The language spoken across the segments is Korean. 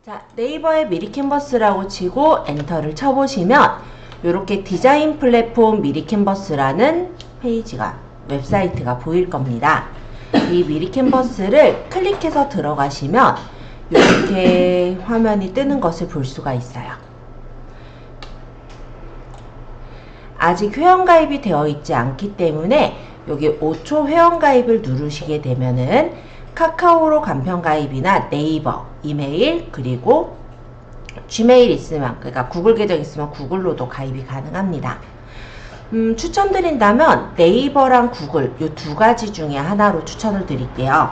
자, 네이버에 미리 캔버스라고 치고 엔터를 쳐보시면 이렇게 디자인 플랫폼 미리 캔버스라는 페이지가 웹사이트가 보일 겁니다. 이 미리 캔버스를 클릭해서 들어가시면 이렇게 화면이 뜨는 것을 볼 수가 있어요. 아직 회원가입이 되어 있지 않기 때문에 여기 5초 회원가입을 누르시게 되면은 카카오로 간편가입이나 네이버, 이메일, 그리고 지메일 있으면, 그러니까 구글 계정 있으면 구글로도 가입이 가능합니다. 추천드린다면 네이버랑 구글 이 두 가지 중에 하나로 추천을 드릴게요.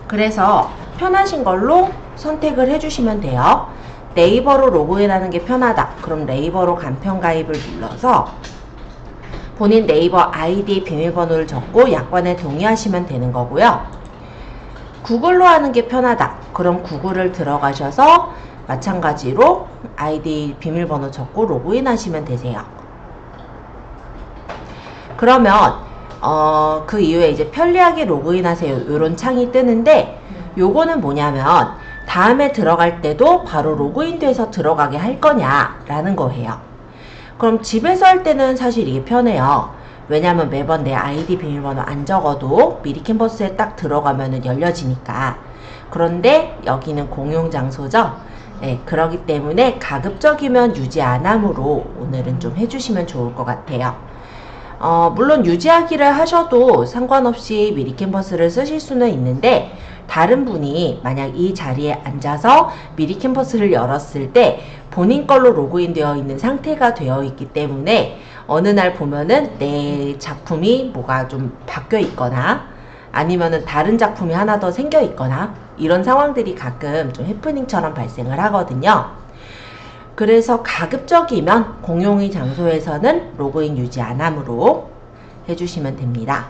그래서 편하신 걸로 선택을 해주시면 돼요. 네이버로 로그인하는 게 편하다. 그럼 네이버로 간편가입을 눌러서 본인 네이버 아이디 비밀번호를 적고 약관에 동의하시면 되는 거고요. 구글로 하는 게 편하다. 그럼 구글을 들어가셔서 마찬가지로 아이디 비밀번호 적고 로그인 하시면 되세요. 그러면 그 이후에 이제 편리하게 로그인 하세요. 이런 창이 뜨는데 요거는 뭐냐면 다음에 들어갈 때도 바로 로그인 돼서 들어가게 할 거냐 라는 거예요. 그럼 집에서 할 때는 사실 이게 편해요. 왜냐면 매번 내 아이디 비밀번호 안 적어도 미리 캔버스에 딱 들어가면은 열려지니까. 그런데 여기는 공용 장소죠. 네, 그러기 때문에 가급적이면 유지 안 함으로 오늘은 좀 해주시면 좋을 것 같아요. 물론 유지하기를 하셔도 상관없이 미리 캔버스를 쓰실 수는 있는데 다른 분이 만약 이 자리에 앉아서 미리 캔버스를 열었을 때 본인 걸로 로그인 되어 있는 상태가 되어 있기 때문에 어느 날 보면은 내 작품이 뭐가 좀 바뀌어 있거나 아니면은 다른 작품이 하나 더 생겨 있거나 이런 상황들이 가끔 좀 해프닝처럼 발생을 하거든요. 그래서 가급적이면 공용의 장소에서는 로그인 유지 안 함으로 해주시면 됩니다.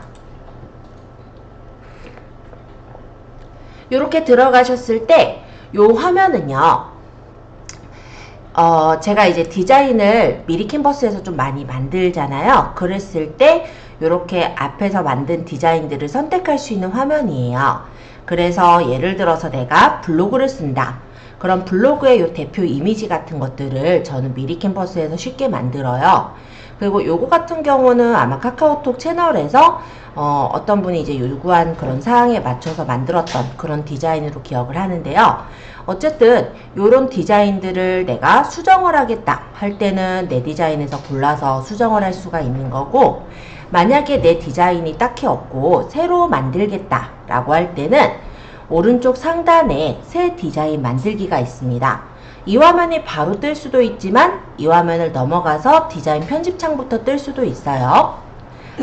이렇게 들어가셨을 때 요 화면은요, 제가 이제 디자인을 미리 캔버스에서 좀 많이 만들잖아요. 그랬을 때 이렇게 앞에서 만든 디자인들을 선택할 수 있는 화면이에요. 그래서 예를 들어서 내가 블로그를 쓴다. 그럼 블로그의 요 대표 이미지 같은 것들을 저는 미리 캔버스에서 쉽게 만들어요. 그리고 요거 같은 경우는 아마 카카오톡 채널에서 어떤 분이 이제 요구한 그런 사항에 맞춰서 만들었던 그런 디자인으로 기억을 하는데요. 어쨌든 요런 디자인들을 내가 수정을 하겠다 할 때는 내 디자인에서 골라서 수정을 할 수가 있는 거고, 만약에 내 디자인이 딱히 없고 새로 만들겠다 라고 할 때는 오른쪽 상단에 새 디자인 만들기가 있습니다. 이 화면이 바로 뜰 수도 있지만 이 화면을 넘어가서 디자인 편집 창부터 뜰 수도 있어요.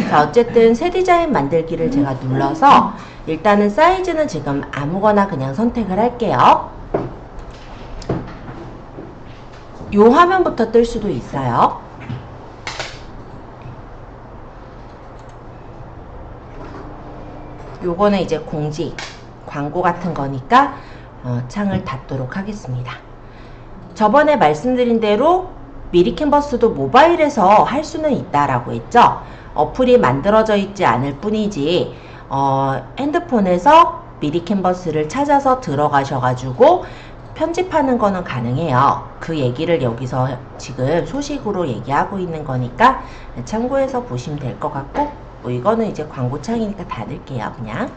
자, 어쨌든 새 디자인 만들기를 제가 눌러서 일단은 사이즈는 지금 아무거나 그냥 선택을 할게요. 이 화면부터 뜰 수도 있어요. 요거는 이제 공지, 광고 같은 거니까 창을 닫도록 하겠습니다. 저번에 말씀드린 대로 미리 캔버스도 모바일에서 할 수는 있다라고 했죠. 어플이 만들어져 있지 않을 뿐이지 핸드폰에서 미리 캔버스를 찾아서 들어가셔가지고 편집하는 거는 가능해요. 그 얘기를 여기서 지금 소식으로 얘기하고 있는 거니까 참고해서 보시면 될 것 같고, 뭐 이거는 이제 광고창이니까 닫을게요 그냥.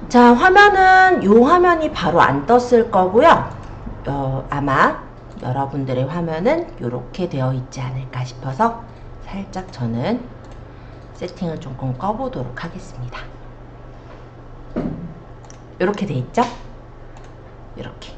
자, 화면은 요 화면이 바로 안 떴을 거고요. 아마 여러분들의 화면은 이렇게 되어 있지 않을까 싶어서 살짝 저는 세팅을 조금 꺼보도록 하겠습니다. 이렇게 돼 있죠? 이렇게.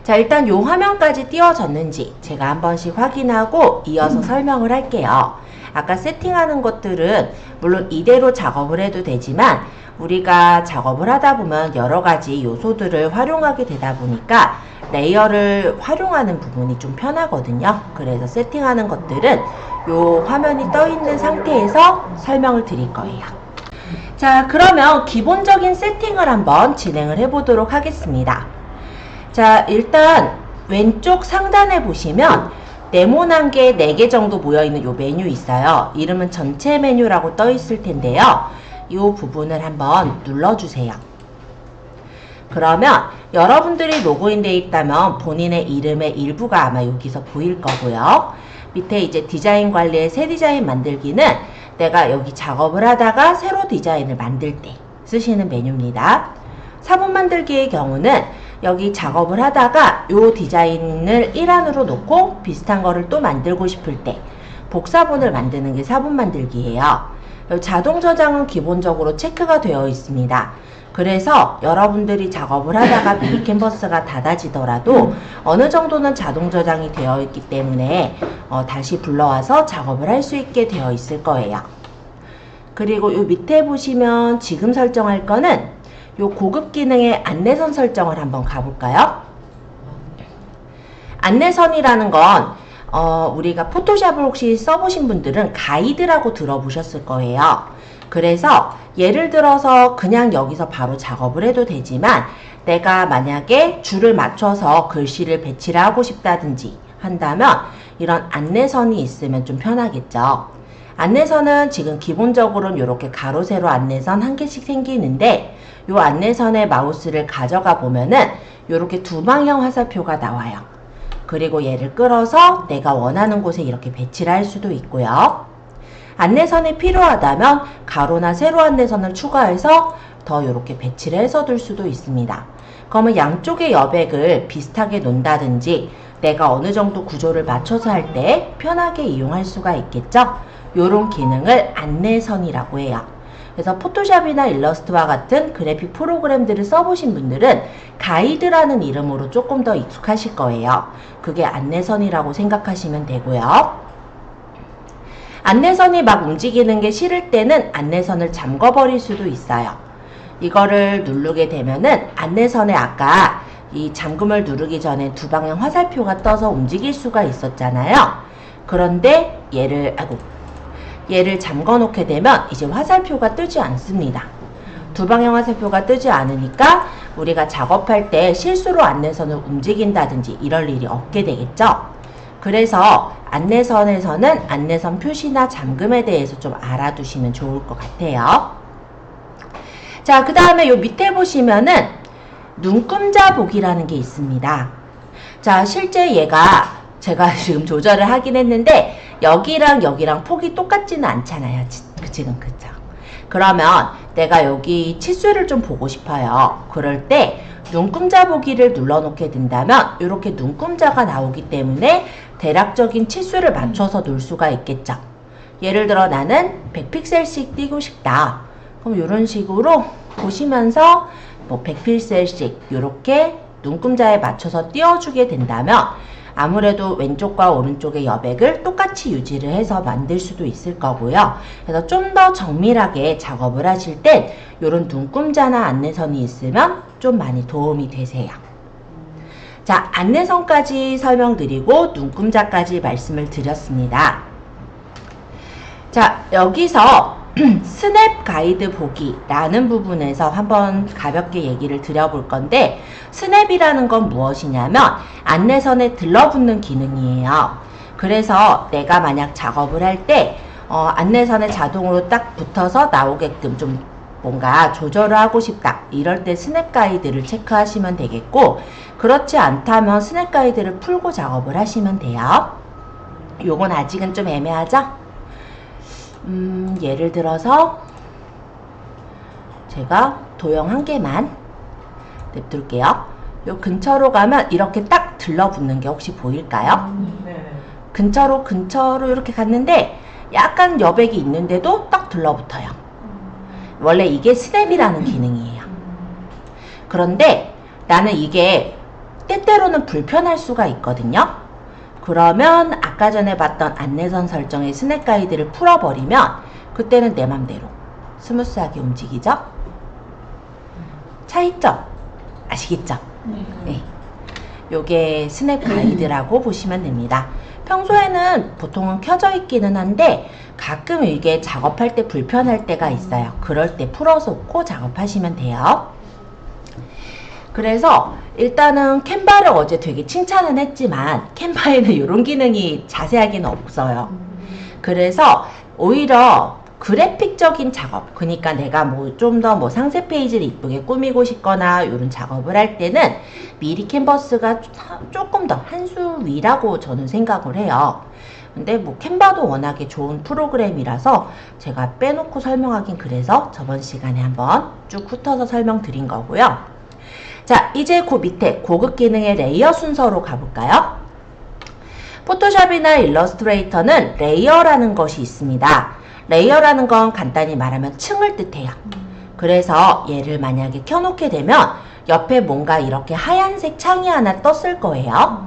자, 일단 요 화면까지 띄워졌는지 제가 한 번씩 확인하고 이어서 설명을 할게요. 아까 세팅하는 것들은 물론 이대로 작업을 해도 되지만 우리가 작업을 하다 보면 여러 가지 요소들을 활용하게 되다 보니까 레이어를 활용하는 부분이 좀 편하거든요. 그래서 세팅하는 것들은 요 화면이 떠 있는 상태에서 설명을 드릴 거예요. 자, 그러면 기본적인 세팅을 한번 진행을 해 보도록 하겠습니다. 자, 일단 왼쪽 상단에 보시면 네모난 게 4개 정도 모여있는 요 메뉴 있어요. 이름은 전체 메뉴라고 떠 있을 텐데요. 이 부분을 한번 눌러주세요. 그러면 여러분들이 로그인되어 있다면 본인의 이름의 일부가 아마 여기서 보일 거고요. 밑에 이제 디자인 관리의 새 디자인 만들기는 내가 여기 작업을 하다가 새로 디자인을 만들 때 쓰시는 메뉴입니다. 사본 만들기의 경우는 여기 작업을 하다가 요 디자인을 일환으로 놓고 비슷한 거를 또 만들고 싶을 때 복사본을 만드는 게 사본 만들기예요. 자동 저장은 기본적으로 체크가 되어 있습니다. 그래서 여러분들이 작업을 하다가 미니 캔버스가 닫아지더라도 어느 정도는 자동 저장이 되어 있기 때문에 다시 불러와서 작업을 할 수 있게 되어 있을 거예요. 그리고 요 밑에 보시면 지금 설정할 거는 요 고급 기능의 안내선 설정을 한번 가볼까요? 안내선이라는 건 우리가 포토샵을 혹시 써보신 분들은 가이드라고 들어보셨을 거예요. 그래서 예를 들어서 그냥 여기서 바로 작업을 해도 되지만 내가 만약에 줄을 맞춰서 글씨를 배치를 하고 싶다든지 한다면 이런 안내선이 있으면 좀 편하겠죠. 안내선은 지금 기본적으로는 이렇게 가로 세로 안내선 한 개씩 생기는데 이 안내선에 마우스를 가져가 보면은 이렇게 두 방향 화살표가 나와요. 그리고 얘를 끌어서 내가 원하는 곳에 이렇게 배치를 할 수도 있고요. 안내선이 필요하다면 가로나 세로 안내선을 추가해서 더 이렇게 배치를 해서 둘 수도 있습니다. 그러면 양쪽의 여백을 비슷하게 놓는다든지 내가 어느 정도 구조를 맞춰서 할 때 편하게 이용할 수가 있겠죠? 이런 기능을 안내선이라고 해요. 그래서 포토샵이나 일러스트와 같은 그래픽 프로그램들을 써보신 분들은 가이드라는 이름으로 조금 더 익숙하실 거예요. 그게 안내선이라고 생각하시면 되고요. 안내선이 막 움직이는 게 싫을 때는 안내선을 잠궈버릴 수도 있어요. 이거를 누르게 되면은 안내선에 아까 이 잠금을 누르기 전에 두 방향 화살표가 떠서 움직일 수가 있었잖아요. 그런데 얘를 잠궈 놓게 되면 이제 화살표가 뜨지 않습니다. 두 방향 화살표가 뜨지 않으니까 우리가 작업할 때 실수로 안내선을 움직인다든지 이럴 일이 없게 되겠죠. 그래서 안내선에서는 안내선 표시나 잠금에 대해서 좀 알아두시면 좋을 것 같아요. 자, 그 다음에 요 밑에 보시면은 눈금자 보기라는 게 있습니다. 자, 실제 얘가 제가 지금 조절을 하긴 했는데 여기랑 여기랑 폭이 똑같지는 않잖아요. 지금 그죠? 그러면 내가 여기 치수를 좀 보고 싶어요. 그럴 때 눈금자 보기를 눌러놓게 된다면 이렇게 눈금자가 나오기 때문에 대략적인 치수를 맞춰서 놓을 수가 있겠죠. 예를 들어 나는 100픽셀씩 띄고 싶다. 그럼 이런 식으로 보시면서 뭐 100픽셀씩 이렇게 눈금자에 맞춰서 띄워주게 된다면 아무래도 왼쪽과 오른쪽의 여백을 똑같이 유지를 해서 만들 수도 있을 거고요. 그래서 좀 더 정밀하게 작업을 하실 땐 이런 눈금자나 안내선이 있으면 좀 많이 도움이 되세요. 자, 안내선까지 설명드리고 눈금자까지 말씀을 드렸습니다. 자, 여기서 스냅 가이드 보기라는 부분에서 한번 가볍게 얘기를 드려볼 건데 스냅이라는 건 무엇이냐면 안내선에 들러붙는 기능이에요. 그래서 내가 만약 작업을 할 때 안내선에 자동으로 딱 붙어서 나오게끔 좀 뭔가 조절을 하고 싶다 이럴 때 스냅 가이드를 체크하시면 되겠고 그렇지 않다면 스냅 가이드를 풀고 작업을 하시면 돼요. 요건 아직은 좀 애매하죠? 예를 들어서 제가 도형 한 개만 냅둘게요. 요 근처로 가면 이렇게 딱 들러붙는 게 혹시 보일까요? 근처로 이렇게 갔는데 약간 여백이 있는데도 딱 들러붙어요. 원래 이게 스냅이라는 기능이에요. 그런데 나는 이게 때때로는 불편할 수가 있거든요. 그러면 아까 전에 봤던 안내선 설정의 스냅 가이드를 풀어버리면 그때는 내 맘대로 스무스하게 움직이죠? 차이점 아시겠죠? 네. 요게 스냅 가이드라고 보시면 됩니다. 평소에는 보통은 켜져 있기는 한데 가끔 이게 작업할 때 불편할 때가 있어요. 그럴 때 풀어놓고 작업하시면 돼요. 그래서 일단은 캔바를 어제 되게 칭찬은 했지만 캔바에는 이런 기능이 자세하게는 없어요. 그래서 오히려 그래픽적인 작업, 그러니까 내가 뭐 좀 더 뭐 상세 페이지를 이쁘게 꾸미고 싶거나 이런 작업을 할 때는 미리 캔버스가 조금 더 한 수 위라고 저는 생각을 해요. 근데 뭐 캔버도 워낙에 좋은 프로그램이라서 제가 빼놓고 설명하긴 그래서 저번 시간에 한번 쭉 훑어서 설명드린 거고요. 자, 이제 그 밑에 고급 기능의 레이어 순서로 가볼까요? 포토샵이나 일러스트레이터는 레이어라는 것이 있습니다. 레이어라는 건 간단히 말하면 층을 뜻해요. 그래서 얘를 만약에 켜놓게 되면 옆에 뭔가 이렇게 하얀색 창이 하나 떴을 거예요.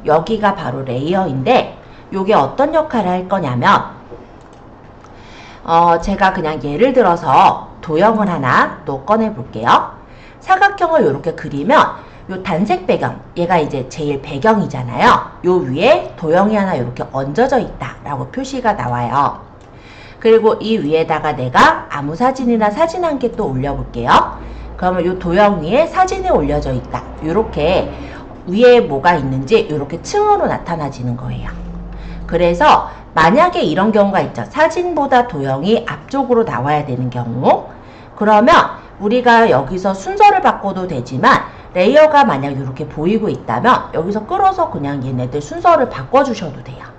여기가 바로 레이어인데 이게 어떤 역할을 할 거냐면 제가 그냥 예를 들어서 도형을 하나 또 꺼내 볼게요. 사각형을 이렇게 그리면 요 단색 배경, 얘가 이제 제일 배경이잖아요. 요 위에 도형이 하나 이렇게 얹어져 있다 라고 표시가 나와요. 그리고 이 위에다가 내가 아무 사진이나 사진 한 개 또 올려볼게요. 그러면 요 도형 위에 사진이 올려져 있다. 요렇게 위에 뭐가 있는지 이렇게 층으로 나타나지는 거예요. 그래서 만약에 이런 경우가 있죠. 사진보다 도형이 앞쪽으로 나와야 되는 경우, 그러면 우리가 여기서 순서를 바꿔도 되지만 레이어가 만약 이렇게 보이고 있다면 여기서 끌어서 그냥 얘네들 순서를 바꿔주셔도 돼요.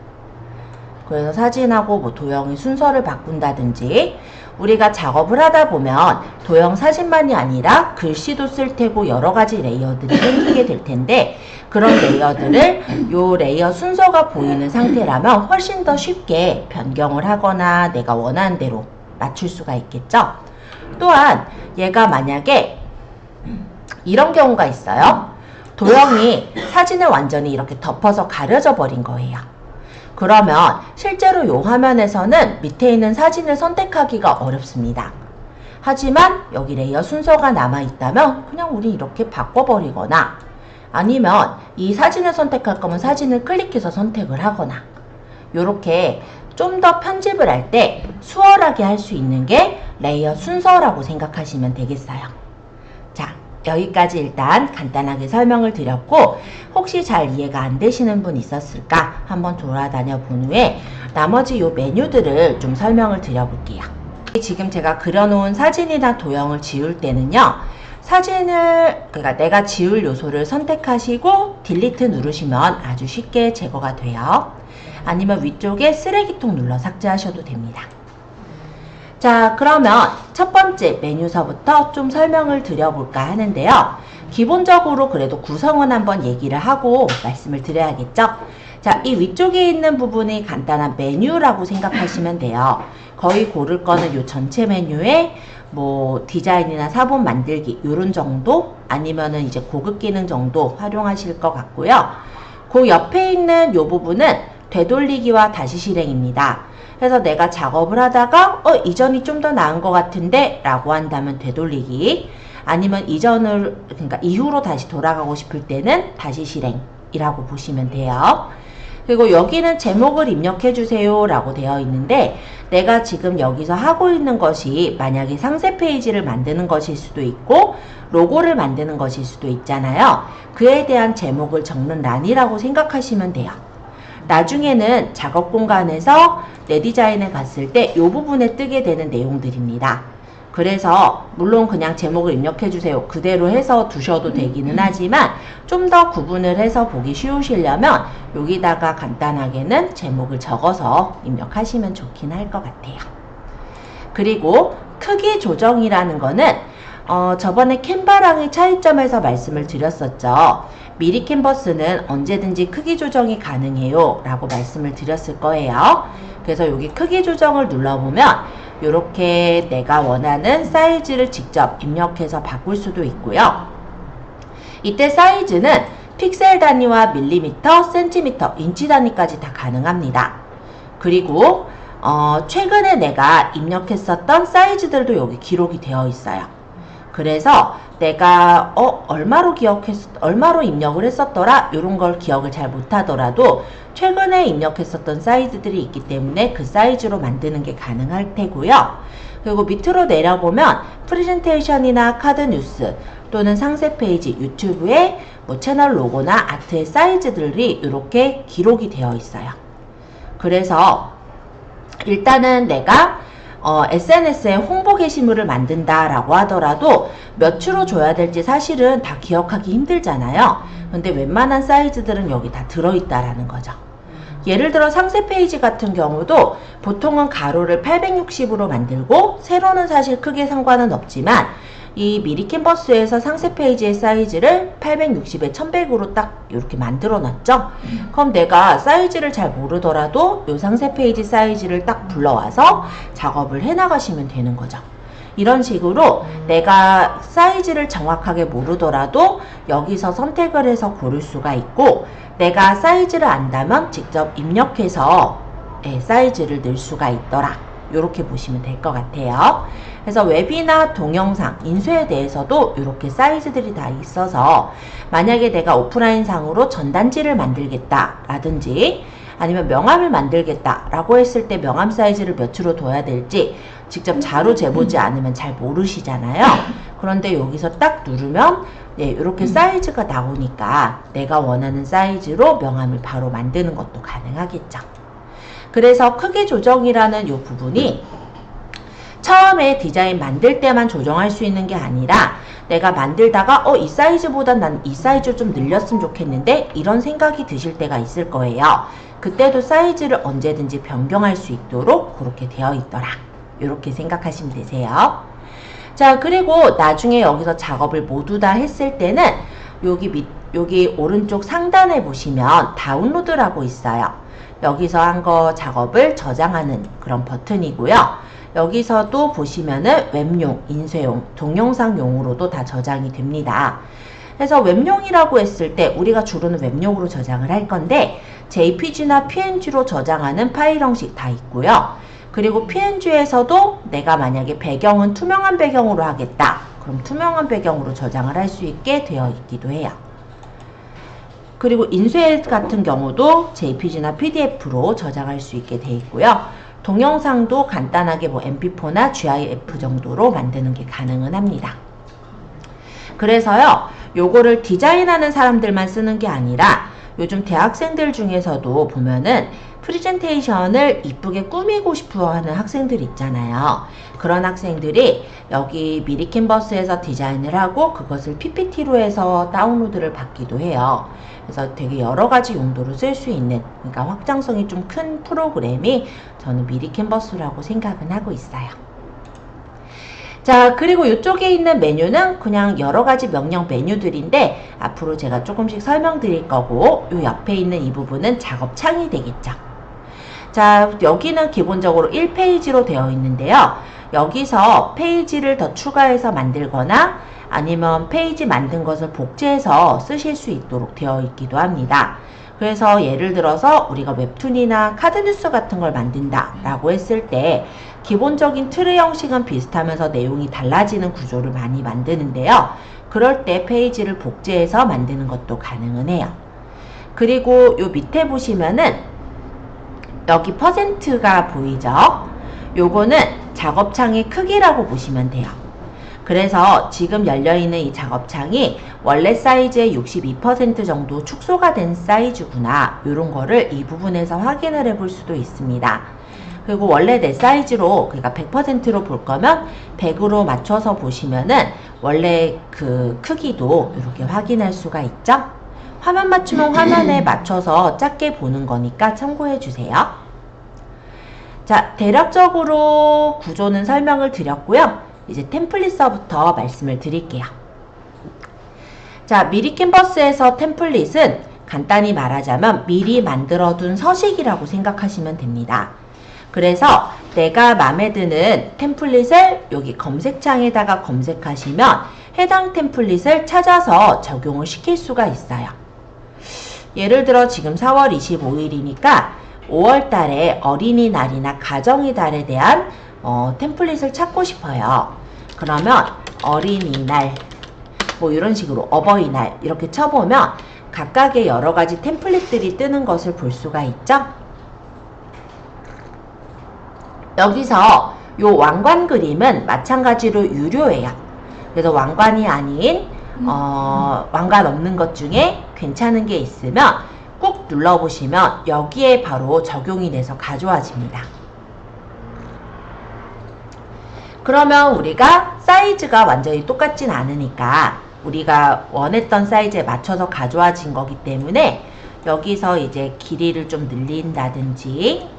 그래서 사진하고 뭐 도형의 순서를 바꾼다든지, 우리가 작업을 하다 보면 도형 사진만이 아니라 글씨도 쓸 테고 여러 가지 레이어들이 생기게 될 텐데, 그런 레이어들을 요 레이어 순서가 보이는 상태라면 훨씬 더 쉽게 변경을 하거나 내가 원하는 대로 맞출 수가 있겠죠. 또한 얘가 만약에 이런 경우가 있어요. 도형이 사진을 완전히 이렇게 덮어서 가려져 버린 거예요. 그러면 실제로 이 화면에서는 밑에 있는 사진을 선택하기가 어렵습니다. 하지만 여기 레이어 순서가 남아있다면 그냥 우리 이렇게 바꿔버리거나, 아니면 이 사진을 선택할 거면 사진을 클릭해서 선택을 하거나, 이렇게 좀 더 편집을 할 때 수월하게 할 수 있는 게 레이어 순서라고 생각하시면 되겠어요. 자, 여기까지 일단 간단하게 설명을 드렸고, 혹시 잘 이해가 안 되시는 분 있었을까 한번 돌아다녀 본 후에 나머지 요 메뉴들을 좀 설명을 드려볼게요. 지금 제가 그려놓은 사진이나 도형을 지울 때는요, 그러니까 내가 지울 요소를 선택하시고 딜리트 누르시면 아주 쉽게 제거가 돼요. 아니면 위쪽에 쓰레기통 눌러 삭제하셔도 됩니다. 자, 그러면 첫 번째 메뉴서부터 좀 설명을 드려볼까 하는데요. 기본적으로 그래도 구성은 한번 얘기를 하고 말씀을 드려야겠죠. 자, 이 위쪽에 있는 부분이 간단한 메뉴라고 생각하시면 돼요. 거의 고를 거는 요 전체 메뉴에 뭐 디자인이나 사본 만들기 요런 정도, 아니면은 이제 고급 기능 정도 활용하실 것 같고요. 그 옆에 있는 요 부분은 되돌리기와 다시 실행입니다. 그래서 내가 작업을 하다가 이전이 좀 더 나은 것 같은데 라고 한다면 되돌리기, 아니면 그러니까 이후로 다시 돌아가고 싶을 때는 다시 실행이라고 보시면 돼요. 그리고 여기는 제목을 입력해 주세요 라고 되어 있는데, 내가 지금 여기서 하고 있는 것이 만약에 상세 페이지를 만드는 것일 수도 있고 로고를 만드는 것일 수도 있잖아요. 그에 대한 제목을 적는 란이라고 생각하시면 돼요. 나중에는 작업 공간에서 내 디자인에 갔을 때 이 부분에 뜨게 되는 내용들입니다. 그래서 물론 그냥 제목을 입력해 주세요 그대로 해서 두셔도 되기는 하지만, 좀 더 구분을 해서 보기 쉬우시려면 여기다가 간단하게는 제목을 적어서 입력하시면 좋긴 할 것 같아요. 그리고 크기 조정이라는 거는 저번에 캔바랑의 차이점에서 말씀을 드렸었죠. 미리 캔버스는 언제든지 크기 조정이 가능해요 라고 말씀을 드렸을 거예요. 그래서 여기 크기 조정을 눌러보면 이렇게 내가 원하는 사이즈를 직접 입력해서 바꿀 수도 있고요. 이때 사이즈는 픽셀 단위와 밀리미터, 센티미터, 인치 단위까지 다 가능합니다. 그리고 최근에 내가 입력했었던 사이즈들도 여기 기록이 되어 있어요. 그래서 내가 얼마로 입력을 했었더라 이런 걸 기억을 잘 못하더라도 최근에 입력했었던 사이즈들이 있기 때문에 그 사이즈로 만드는 게 가능할 테고요. 그리고 밑으로 내려보면 프레젠테이션이나 카드 뉴스 또는 상세 페이지, 유튜브에 뭐 채널 로고나 아트의 사이즈들이 이렇게 기록이 되어 있어요. 그래서 일단은 내가 SNS에 홍보 게시물을 만든다라고 하더라도 몇 추로 줘야 될지 사실은 다 기억하기 힘들잖아요. 근데 웬만한 사이즈들은 여기 다 들어있다라는 거죠. 예를 들어 상세 페이지 같은 경우도 보통은 가로를 860으로 만들고 세로는 사실 크게 상관은 없지만 이 미리 캔버스에서 상세 페이지의 사이즈를 860에 1100으로 딱 이렇게 만들어 놨죠. 그럼 내가 사이즈를 잘 모르더라도 이 상세 페이지 사이즈를 딱 불러와서 작업을 해 나가시면 되는 거죠. 이런 식으로 내가 사이즈를 정확하게 모르더라도 여기서 선택을 해서 고를 수가 있고, 내가 사이즈를 안다면 직접 입력해서 사이즈를 넣을 수가 있더라. 이렇게 보시면 될 것 같아요. 그래서 웹이나 동영상, 인쇄에 대해서도 이렇게 사이즈들이 다 있어서 만약에 내가 오프라인 상으로 전단지를 만들겠다 라든지 아니면 명함을 만들겠다 라고 했을 때 명함 사이즈를 몇 추로 둬야 될지 직접 자로 재보지 않으면 잘 모르시잖아요. 그런데 여기서 딱 누르면 이렇게 사이즈가 나오니까 내가 원하는 사이즈로 명함을 바로 만드는 것도 가능하겠죠. 그래서 크기 조정이라는 이 부분이 처음에 디자인 만들 때만 조정할 수 있는 게 아니라 내가 만들다가 이 사이즈보단 난 이 사이즈 좀 늘렸으면 좋겠는데 이런 생각이 드실 때가 있을 거예요. 그때도 사이즈를 언제든지 변경할 수 있도록 그렇게 되어 있더라. 이렇게 생각하시면 되세요. 자, 그리고 나중에 여기서 작업을 모두 다 했을 때는 여기 오른쪽 상단에 보시면 다운로드라고 있어요. 여기서 한 거 작업을 저장하는 그런 버튼이고요. 여기서도 보시면은 웹용, 인쇄용, 동영상용으로도 다 저장이 됩니다. 그래서 웹용이라고 했을 때 우리가 주로는 웹용으로 저장을 할 건데 JPG나 PNG로 저장하는 파일 형식 다 있고요. 그리고 PNG에서도 내가 만약에 배경은 투명한 배경으로 하겠다. 그럼 투명한 배경으로 저장을 할 수 있게 되어 있기도 해요. 그리고 인쇄 같은 경우도 JPG나 PDF로 저장할 수 있게 되어 있고요. 동영상도 간단하게 MP4나 GIF 정도로 만드는 게 가능은 합니다. 그래서요, 요거를 디자인하는 사람들만 쓰는 게 아니라 요즘 대학생들 중에서도 보면은 프레젠테이션을 이쁘게 꾸미고 싶어 하는 학생들 있잖아요. 그런 학생들이 여기 미리 캔버스에서 디자인을 하고 그것을 PPT로 해서 다운로드를 받기도 해요. 그래서 되게 여러 가지 용도로 쓸 수 있는, 그러니까 확장성이 좀 큰 프로그램이 저는 미리 캔버스라고 생각은 하고 있어요. 자, 그리고 이쪽에 있는 메뉴는 그냥 여러 가지 명령 메뉴들인데 앞으로 제가 조금씩 설명드릴 거고, 이 옆에 있는 이 부분은 작업창이 되겠죠. 자, 여기는 기본적으로 1페이지로 되어 있는데요. 여기서 페이지를 더 추가해서 만들거나 아니면 페이지 만든 것을 복제해서 쓰실 수 있도록 되어 있기도 합니다. 그래서 예를 들어서 우리가 웹툰이나 카드뉴스 같은 걸 만든다 라고 했을 때 기본적인 틀의 형식은 비슷하면서 내용이 달라지는 구조를 많이 만드는데요. 그럴 때 페이지를 복제해서 만드는 것도 가능은 해요. 그리고 요 밑에 보시면은 여기 퍼센트가 보이죠? 요거는 작업창의 크기라고 보시면 돼요. 그래서 지금 열려있는 이 작업창이 원래 사이즈의 62% 정도 축소가 된 사이즈구나, 이런 거를 이 부분에서 확인을 해볼 수도 있습니다. 그리고 원래 내 사이즈로, 그러니까 100%로 볼 거면 100으로 맞춰서 보시면은 원래 그 크기도 이렇게 확인할 수가 있죠. 화면 맞춤은 화면에 맞춰서 작게 보는 거니까 참고해 주세요. 자, 대략적으로 구조는 설명을 드렸고요. 이제 템플릿서부터 말씀을 드릴게요. 자, 미리 캔버스에서 템플릿은 간단히 말하자면 미리 만들어둔 서식이라고 생각하시면 됩니다. 그래서 내가 마음에 드는 템플릿을 여기 검색창에다가 검색하시면 해당 템플릿을 찾아서 적용을 시킬 수가 있어요. 예를 들어 지금 4월 25일이니까 5월 달에 어린이날이나 가정의 달에 대한 템플릿을 찾고 싶어요. 그러면 어린이날, 뭐 이런 식으로 어버이날 이렇게 쳐보면 각각의 여러 가지 템플릿들이 뜨는 것을 볼 수가 있죠. 여기서 요 왕관 그림은 마찬가지로 유료예요. 그래서 왕관이 아닌 왕관 없는 것 중에 괜찮은 게 있으면 꾹 눌러보시면 여기에 바로 적용이 돼서 가져와집니다. 그러면 우리가 사이즈가 완전히 똑같진 않으니까 우리가 원했던 사이즈에 맞춰서 가져와진 거기 때문에 여기서 이제 길이를 좀 늘린다든지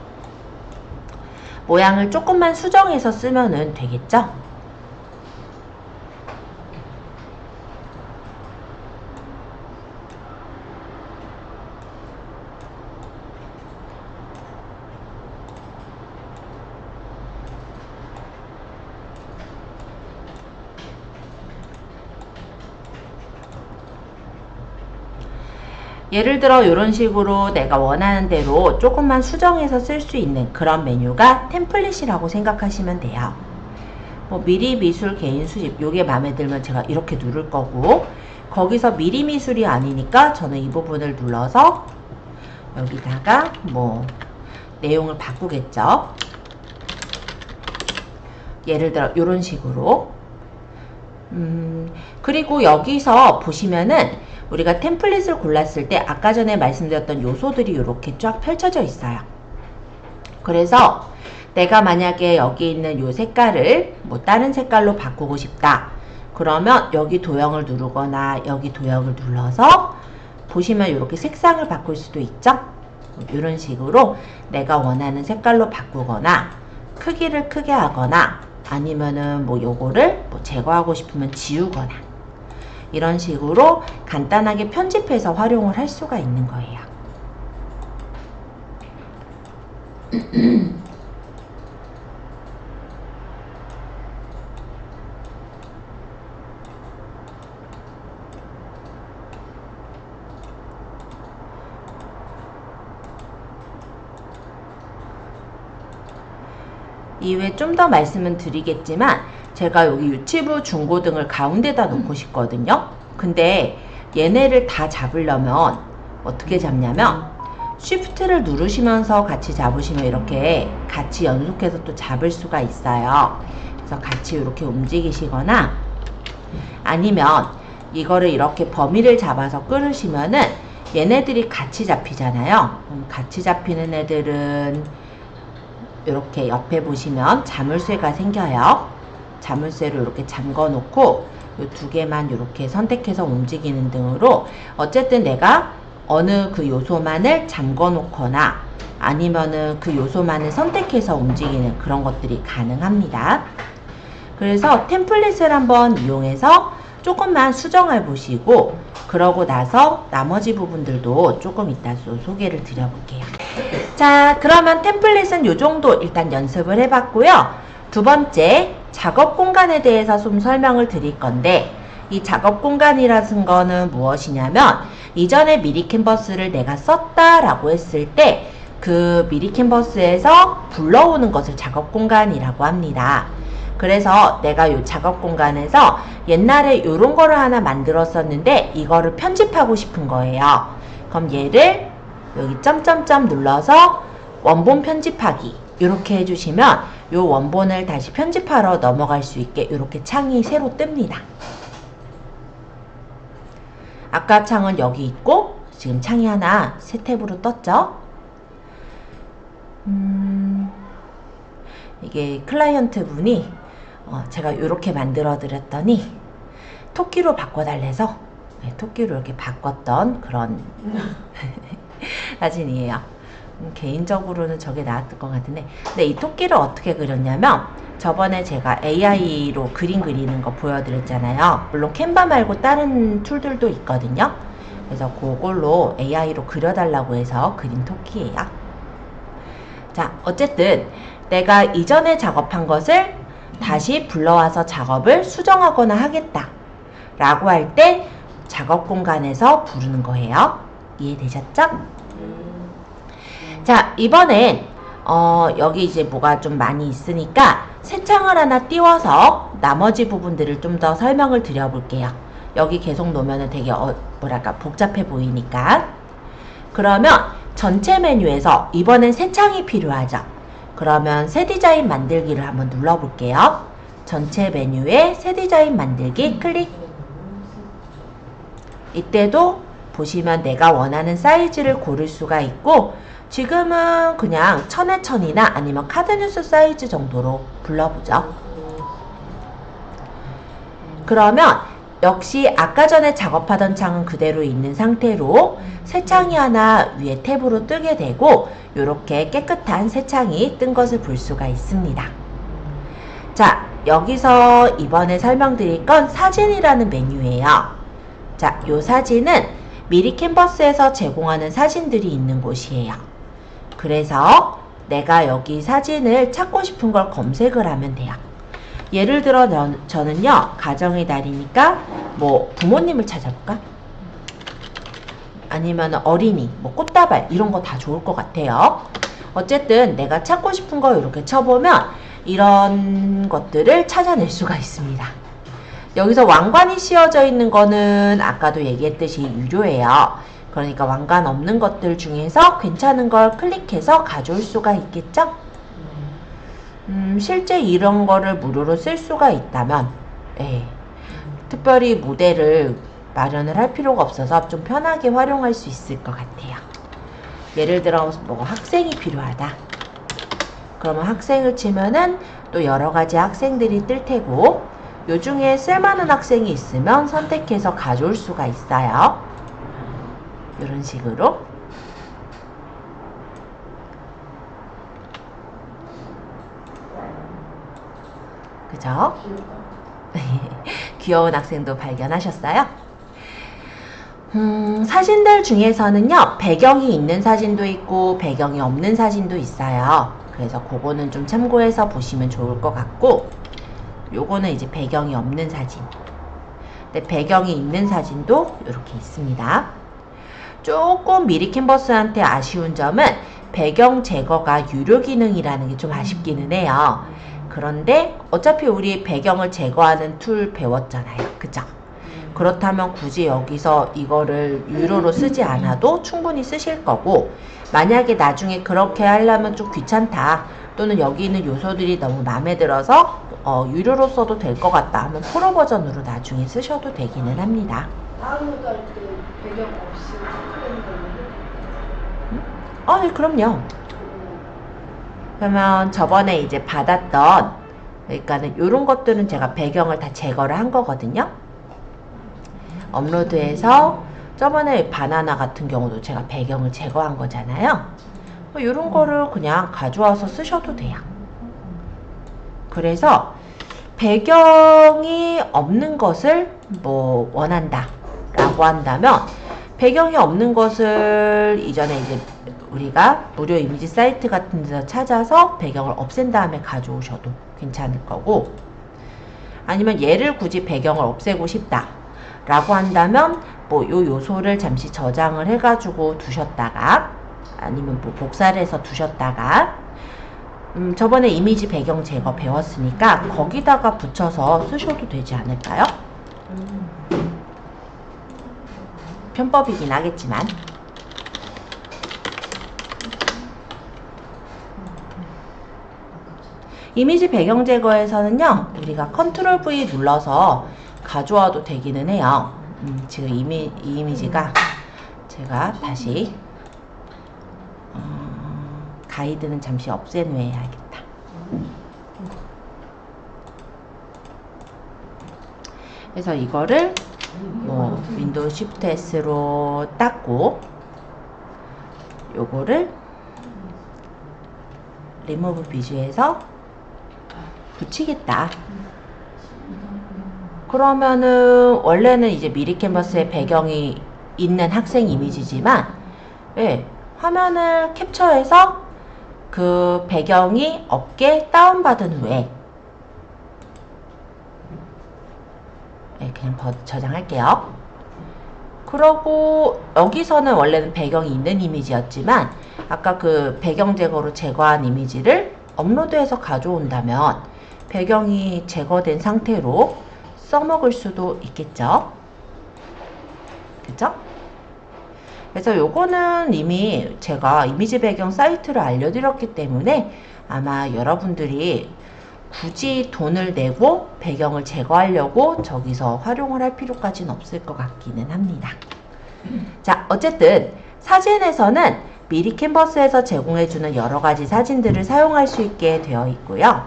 모양을 조금만 수정해서 쓰면은 되겠죠? 예를 들어 이런 식으로 내가 원하는 대로 조금만 수정해서 쓸 수 있는 그런 메뉴가 템플릿이라고 생각하시면 돼요. 뭐 미리 미술 개인 수집 요게 마음에 들면 제가 이렇게 누를 거고, 거기서 미리 미술이 아니니까 저는 이 부분을 눌러서 여기다가 뭐 내용을 바꾸겠죠. 예를 들어 이런 식으로. 그리고 여기서 보시면은 우리가 템플릿을 골랐을 때 아까 전에 말씀드렸던 요소들이 이렇게 쫙 펼쳐져 있어요. 그래서 내가 만약에 여기 있는 요 색깔을 뭐 다른 색깔로 바꾸고 싶다. 그러면 여기 도형을 누르거나 여기 도형을 눌러서 보시면 이렇게 색상을 바꿀 수도 있죠. 이런 식으로 내가 원하는 색깔로 바꾸거나 크기를 크게 하거나 아니면은 뭐 요거를 뭐 제거하고 싶으면 지우거나 이런 식으로 간단하게 편집해서 활용을 할 수가 있는 거예요. 이외에 좀 더 말씀은 드리겠지만 제가 여기 유치부, 중고등을 가운데다 놓고 싶거든요. 근데 얘네를 다 잡으려면 어떻게 잡냐면 쉬프트를 누르시면서 같이 잡으시면 이렇게 같이 연속해서 또 잡을 수가 있어요. 그래서 같이 이렇게 움직이시거나 아니면 이거를 이렇게 범위를 잡아서 끌으시면은 얘네들이 같이 잡히잖아요. 같이 잡히는 애들은 이렇게 옆에 보시면 자물쇠가 생겨요. 자물쇠로 이렇게 잠궈 놓고 이 두 개만 이렇게 선택해서 움직이는 등으로 어쨌든 내가 어느 그 요소만을 잠궈 놓거나 아니면은 그 요소만을 선택해서 움직이는 그런 것들이 가능합니다. 그래서 템플릿을 한번 이용해서 조금만 수정해 보시고 그러고 나서 나머지 부분들도 조금 이따 소개를 드려볼게요. 자, 그러면 템플릿은 요 정도 일단 연습을 해봤고요. 두 번째, 작업 공간에 대해서 좀 설명을 드릴 건데 이 작업 공간이라는 거는 무엇이냐면 이전에 미리 캔버스를 내가 썼다라고 했을 때 그 미리 캔버스에서 불러오는 것을 작업 공간이라고 합니다. 그래서 내가 이 작업 공간에서 옛날에 요런 거를 하나 만들었었는데 이거를 편집하고 싶은 거예요. 그럼 얘를 여기 점점점 눌러서 원본 편집하기 이렇게 해주시면 요 원본을 다시 편집하러 넘어갈 수 있게 이렇게 창이 새로 뜹니다. 아까 창은 여기 있고 지금 창이 하나 새 탭으로 떴죠. 이게 클라이언트 분이 제가 이렇게 만들어 드렸더니 토끼로 바꿔달래서 토끼로 이렇게 바꿨던 그런 사진이에요. 개인적으로는 저게 나았을 것 같은데 근데 이 토끼를 어떻게 그렸냐면 저번에 제가 AI로 그림 그리는 거 보여드렸잖아요. 물론 캔바 말고 다른 툴들도 있거든요. 그래서 그걸로 AI로 그려달라고 해서 그린 토끼예요. 자, 어쨌든 내가 이전에 작업한 것을 다시 불러와서 작업을 수정하거나 하겠다 라고 할 때 작업 공간에서 부르는 거예요. 이해되셨죠? 자, 이번엔 여기 이제 뭐가 좀 많이 있으니까 새 창을 하나 띄워서 나머지 부분들을 좀 더 설명을 드려볼게요. 여기 계속 놓으면 되게 뭐랄까 복잡해 보이니까. 그러면 전체 메뉴에서 이번엔 새 창이 필요하죠. 그러면 새 디자인 만들기를 한번 눌러볼게요. 전체 메뉴에 새 디자인 만들기 클릭. 이때도 보시면 내가 원하는 사이즈를 고를 수가 있고 지금은 그냥 1000에 1000이나 아니면 카드뉴스 사이즈 정도로 불러보죠. 그러면 역시 아까 전에 작업하던 창은 그대로 있는 상태로 새 창이 하나 위에 탭으로 뜨게 되고 이렇게 깨끗한 새 창이 뜬 것을 볼 수가 있습니다. 자, 여기서 이번에 설명드릴 건 사진이라는 메뉴예요. 자, 이 사진은 미리 캔버스에서 제공하는 사진들이 있는 곳이에요. 그래서 내가 여기 사진을 찾고 싶은 걸 검색을 하면 돼요. 예를 들어 저는요, 가정의 달이니까 뭐 부모님을 찾아볼까? 아니면 어린이, 뭐 꽃다발 이런 거 다 좋을 것 같아요. 어쨌든 내가 찾고 싶은 거 이렇게 쳐보면 이런 것들을 찾아낼 수가 있습니다. 여기서 왕관이 씌워져 있는 거는 아까도 얘기했듯이 유료예요. 그러니까 왕관 없는 것들 중에서 괜찮은 걸 클릭해서 가져올 수가 있겠죠? 실제 이런 거를 무료로 쓸 수가 있다면 특별히 모델을 마련을 할 필요가 없어서 좀 편하게 활용할 수 있을 것 같아요. 예를 들어 뭐 학생이 필요하다. 그러면 학생을 치면은 또 여러 가지 학생들이 뜰 테고 요 중에 쓸만한 학생이 있으면 선택해서 가져올 수가 있어요. 이런 식으로. 그죠? 귀여운 학생도 발견하셨어요? 사진들 중에서는요, 배경이 있는 사진도 있고 배경이 없는 사진도 있어요. 그래서 그거는 좀 참고해서 보시면 좋을 것 같고, 요거는 이제 배경이 없는 사진. 근데 배경이 있는 사진도 이렇게 있습니다. 조금 미리 캔버스한테 아쉬운 점은 배경 제거가 유료 기능이라는 게 좀 아쉽기는 해요. 그런데 어차피 우리 배경을 제거하는 툴 배웠잖아요. 그죠? 그렇다면 굳이 여기서 이거를 유료로 쓰지 않아도 충분히 쓰실 거고, 만약에 나중에 그렇게 하려면 좀 귀찮다, 또는 여기 있는 요소들이 너무 마음에 들어서 유료로 써도 될 것 같다 하면 프로 버전으로 나중에 쓰셔도 되기는 합니다. 다운로드 할 때 배경 없이 체크되는 거는? 네, 그럼요. 그러면 저번에 이제 받았던, 그러니까는 이런 것들은 제가 배경을 다 제거를 한 거거든요. 업로드해서 저번에 바나나 같은 경우도 제가 배경을 제거한 거잖아요. 이런 거를 그냥 가져와서 쓰셔도 돼요. 그래서 배경이 없는 것을 뭐 원한다 라고 한다면, 배경이 없는 것을 이전에 이제 우리가 무료 이미지 사이트 같은 데서 찾아서 배경을 없앤 다음에 가져오셔도 괜찮을 거고, 아니면 얘를 굳이 배경을 없애고 싶다 라고 한다면 뭐 요 요소를 잠시 저장을 해가지고 두셨다가, 아니면 뭐 복사를 해서 두셨다가, 저번에 이미지 배경 제거 배웠으니까 거기다가 붙여서 쓰셔도 되지 않을까요? 편법이긴 하겠지만. 이미지 배경 제거에서는요, 우리가 컨트롤 V 눌러서 가져와도 되기는 해요. 지금 이 이미지가 제가 다시 가이드는 잠시 없앤 후에 해야겠다. 그래서 이거를 뭐 윈도우 쉬프트 S로 닦고, 요거를 리무브 비주에서 붙이겠다. 그러면은 원래는 이제 미리 캔버스에 배경이 있는 학생 이미지지만, 화면을 캡처해서 그 배경이 없게 다운받은 후에 그냥 저장할게요. 그러고 여기서는 원래는 배경이 있는 이미지였지만 아까 그 배경 제거로 제거한 이미지를 업로드해서 가져온다면 배경이 제거된 상태로 써먹을 수도 있겠죠. 그죠? 그래서 요거는 이미 제가 이미지 배경 사이트를 알려드렸기 때문에 아마 여러분들이 굳이 돈을 내고 배경을 제거하려고 저기서 활용을 할 필요까지는 없을 것 같기는 합니다. 자, 어쨌든 사진에서는 미리 캔버스에서 제공해주는 여러가지 사진들을 사용할 수 있게 되어 있고요.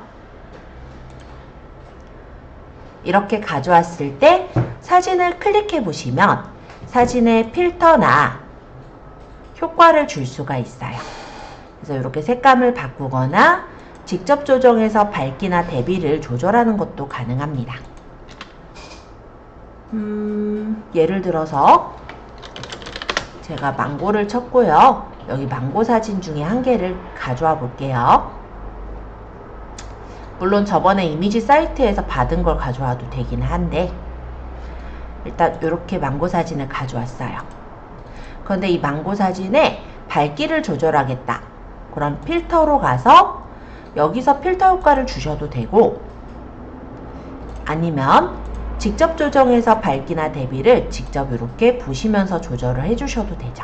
이렇게 가져왔을 때 사진을 클릭해 보시면 사진의 필터나 효과를 줄 수가 있어요. 그래서 이렇게 색감을 바꾸거나 직접 조정해서 밝기나 대비를 조절하는 것도 가능합니다. 예를 들어서 제가 망고를 쳤고요. 여기 망고 사진 중에 한 개를 가져와 볼게요. 물론 저번에 이미지 사이트에서 받은 걸 가져와도 되긴 한데 일단 이렇게 망고 사진을 가져왔어요. 그런데 이 망고 사진에 밝기를 조절하겠다. 그럼 필터로 가서 여기서 필터 효과를 주셔도 되고 아니면 직접 조정해서 밝기나 대비를 직접 이렇게 보시면서 조절을 해주셔도 되죠.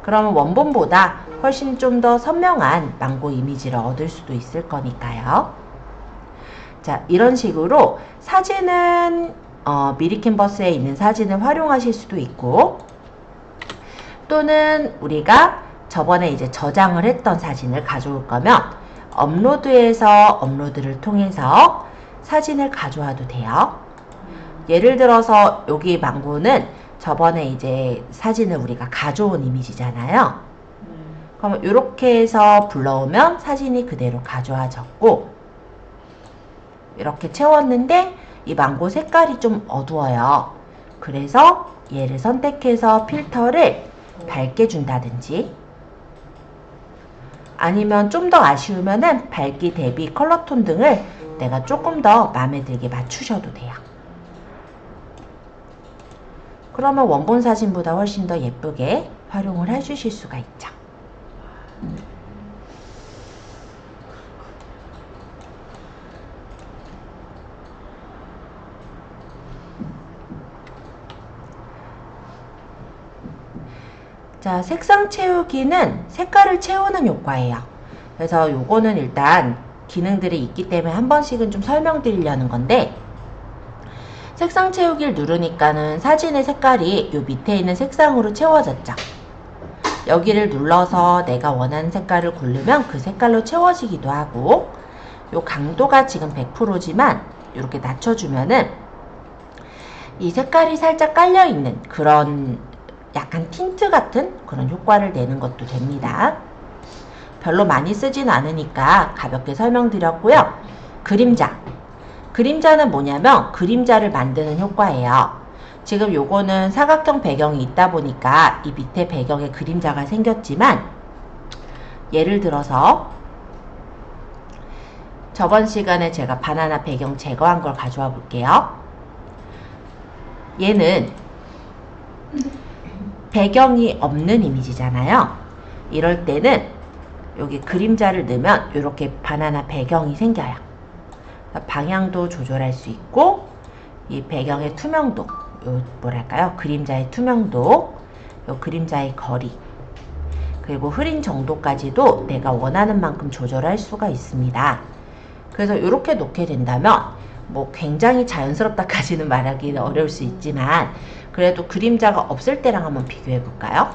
그러면 원본보다 훨씬 좀 더 선명한 망고 이미지를 얻을 수도 있을 거니까요. 자, 이런 식으로 사진은 미리 캔버스에 있는 사진을 활용하실 수도 있고 또는 우리가 저번에 이제 저장을 했던 사진을 가져올 거면 업로드에서 업로드를 통해서 사진을 가져와도 돼요. 예를 들어서 여기 망고는 저번에 이제 사진을 우리가 가져온 이미지잖아요. 그럼 이렇게 해서 불러오면 사진이 그대로 가져와졌고 이렇게 채웠는데 이 망고 색깔이 좀 어두워요. 그래서 얘를 선택해서 필터를 밝게 준다든지 아니면 좀 더 아쉬우면은 밝기, 대비, 컬러톤 등을 내가 조금 더 마음에 들게 맞추셔도 돼요. 그러면 원본 사진보다 훨씬 더 예쁘게 활용을 해주실 수가 있죠. 자, 색상 채우기는 색깔을 채우는 효과예요. 그래서 요거는 일단 기능들이 있기 때문에 한 번씩은 좀 설명드리려는 건데 색상 채우기를 누르니까는 사진의 색깔이 요 밑에 있는 색상으로 채워졌죠. 여기를 눌러서 내가 원하는 색깔을 고르면 그 색깔로 채워지기도 하고 요 강도가 지금 100%지만 이렇게 낮춰주면은 이 색깔이 살짝 깔려있는 그런 약간 틴트 같은 그런 효과를 내는 것도 됩니다. 별로 많이 쓰진 않으니까 가볍게 설명드렸고요. 그림자. 그림자는 뭐냐면 그림자를 만드는 효과예요. 지금 요거는 사각형 배경이 있다 보니까 이 밑에 배경에 그림자가 생겼지만 예를 들어서 저번 시간에 제가 바나나 배경 제거한 걸 가져와 볼게요. 얘는 배경이 없는 이미지잖아요. 이럴 때는 여기 그림자를 넣으면 이렇게 바나나 배경이 생겨요. 방향도 조절할 수 있고 이 배경의 투명도, 뭐랄까요? 그림자의 투명도, 요 그림자의 거리, 그리고 흐린 정도까지도 내가 원하는 만큼 조절할 수가 있습니다. 그래서 이렇게 놓게 된다면 뭐 굉장히 자연스럽다까지는 말하기는 어려울 수 있지만 그래도 그림자가 없을 때랑 한번 비교해 볼까요?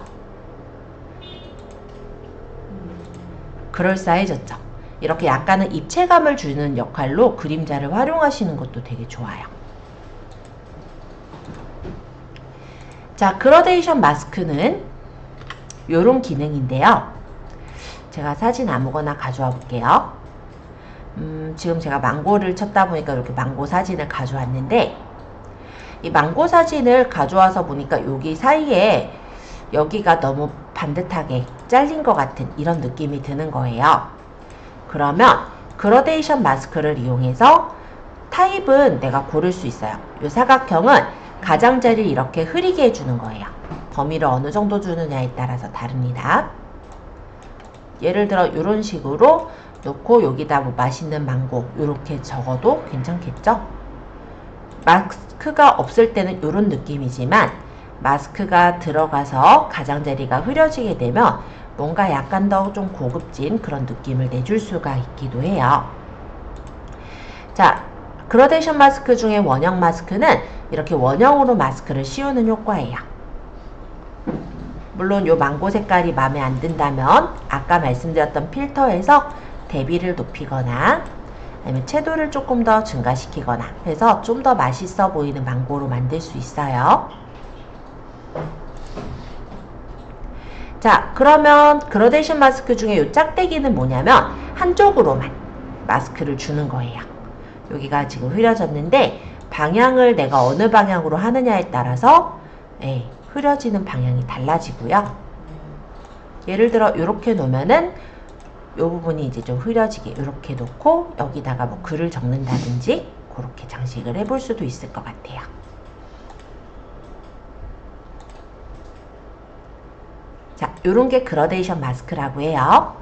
그럴싸해졌죠. 이렇게 약간은 입체감을 주는 역할로 그림자를 활용하시는 것도 되게 좋아요. 자, 그라데이션 마스크는 요런 기능인데요. 제가 사진 아무거나 가져와 볼게요. 지금 제가 망고를 쳤다 보니까 이렇게 망고 사진을 가져왔는데 이 망고 사진을 가져와서 보니까 여기 사이에 여기가 너무 반듯하게 잘린 것 같은 이런 느낌이 드는 거예요. 그러면 그라데이션 마스크를 이용해서 타입은 내가 고를 수 있어요. 이 사각형은 가장자리를 이렇게 흐리게 해주는 거예요. 범위를 어느 정도 주느냐에 따라서 다릅니다. 예를 들어 이런 식으로 놓고 여기다 뭐 맛있는 망고 이렇게 적어도 괜찮겠죠? 마스크가 없을 때는 이런 느낌이지만 마스크가 들어가서 가장자리가 흐려지게 되면 뭔가 약간 더 좀 고급진 그런 느낌을 내줄 수가 있기도 해요. 자, 그라데이션 마스크 중에 원형 마스크는 이렇게 원형으로 마스크를 씌우는 효과예요. 물론 요 망고 색깔이 마음에 안 든다면 아까 말씀드렸던 필터에서 대비를 높이거나 아니면 채도를 조금 더 증가시키거나 해서 좀 더 맛있어 보이는 망고로 만들 수 있어요. 자, 그러면 그라데이션 마스크 중에 이 짝대기는 뭐냐면 한쪽으로만 마스크를 주는 거예요. 여기가 지금 흐려졌는데 방향을 내가 어느 방향으로 하느냐에 따라서 흐려지는 방향이 달라지고요. 예를 들어 이렇게 놓으면은 이 부분이 이제 좀 흐려지게 이렇게 놓고 여기다가 뭐 글을 적는다든지 그렇게 장식을 해볼 수도 있을 것 같아요. 자, 요런 게 그라데이션 마스크라고 해요.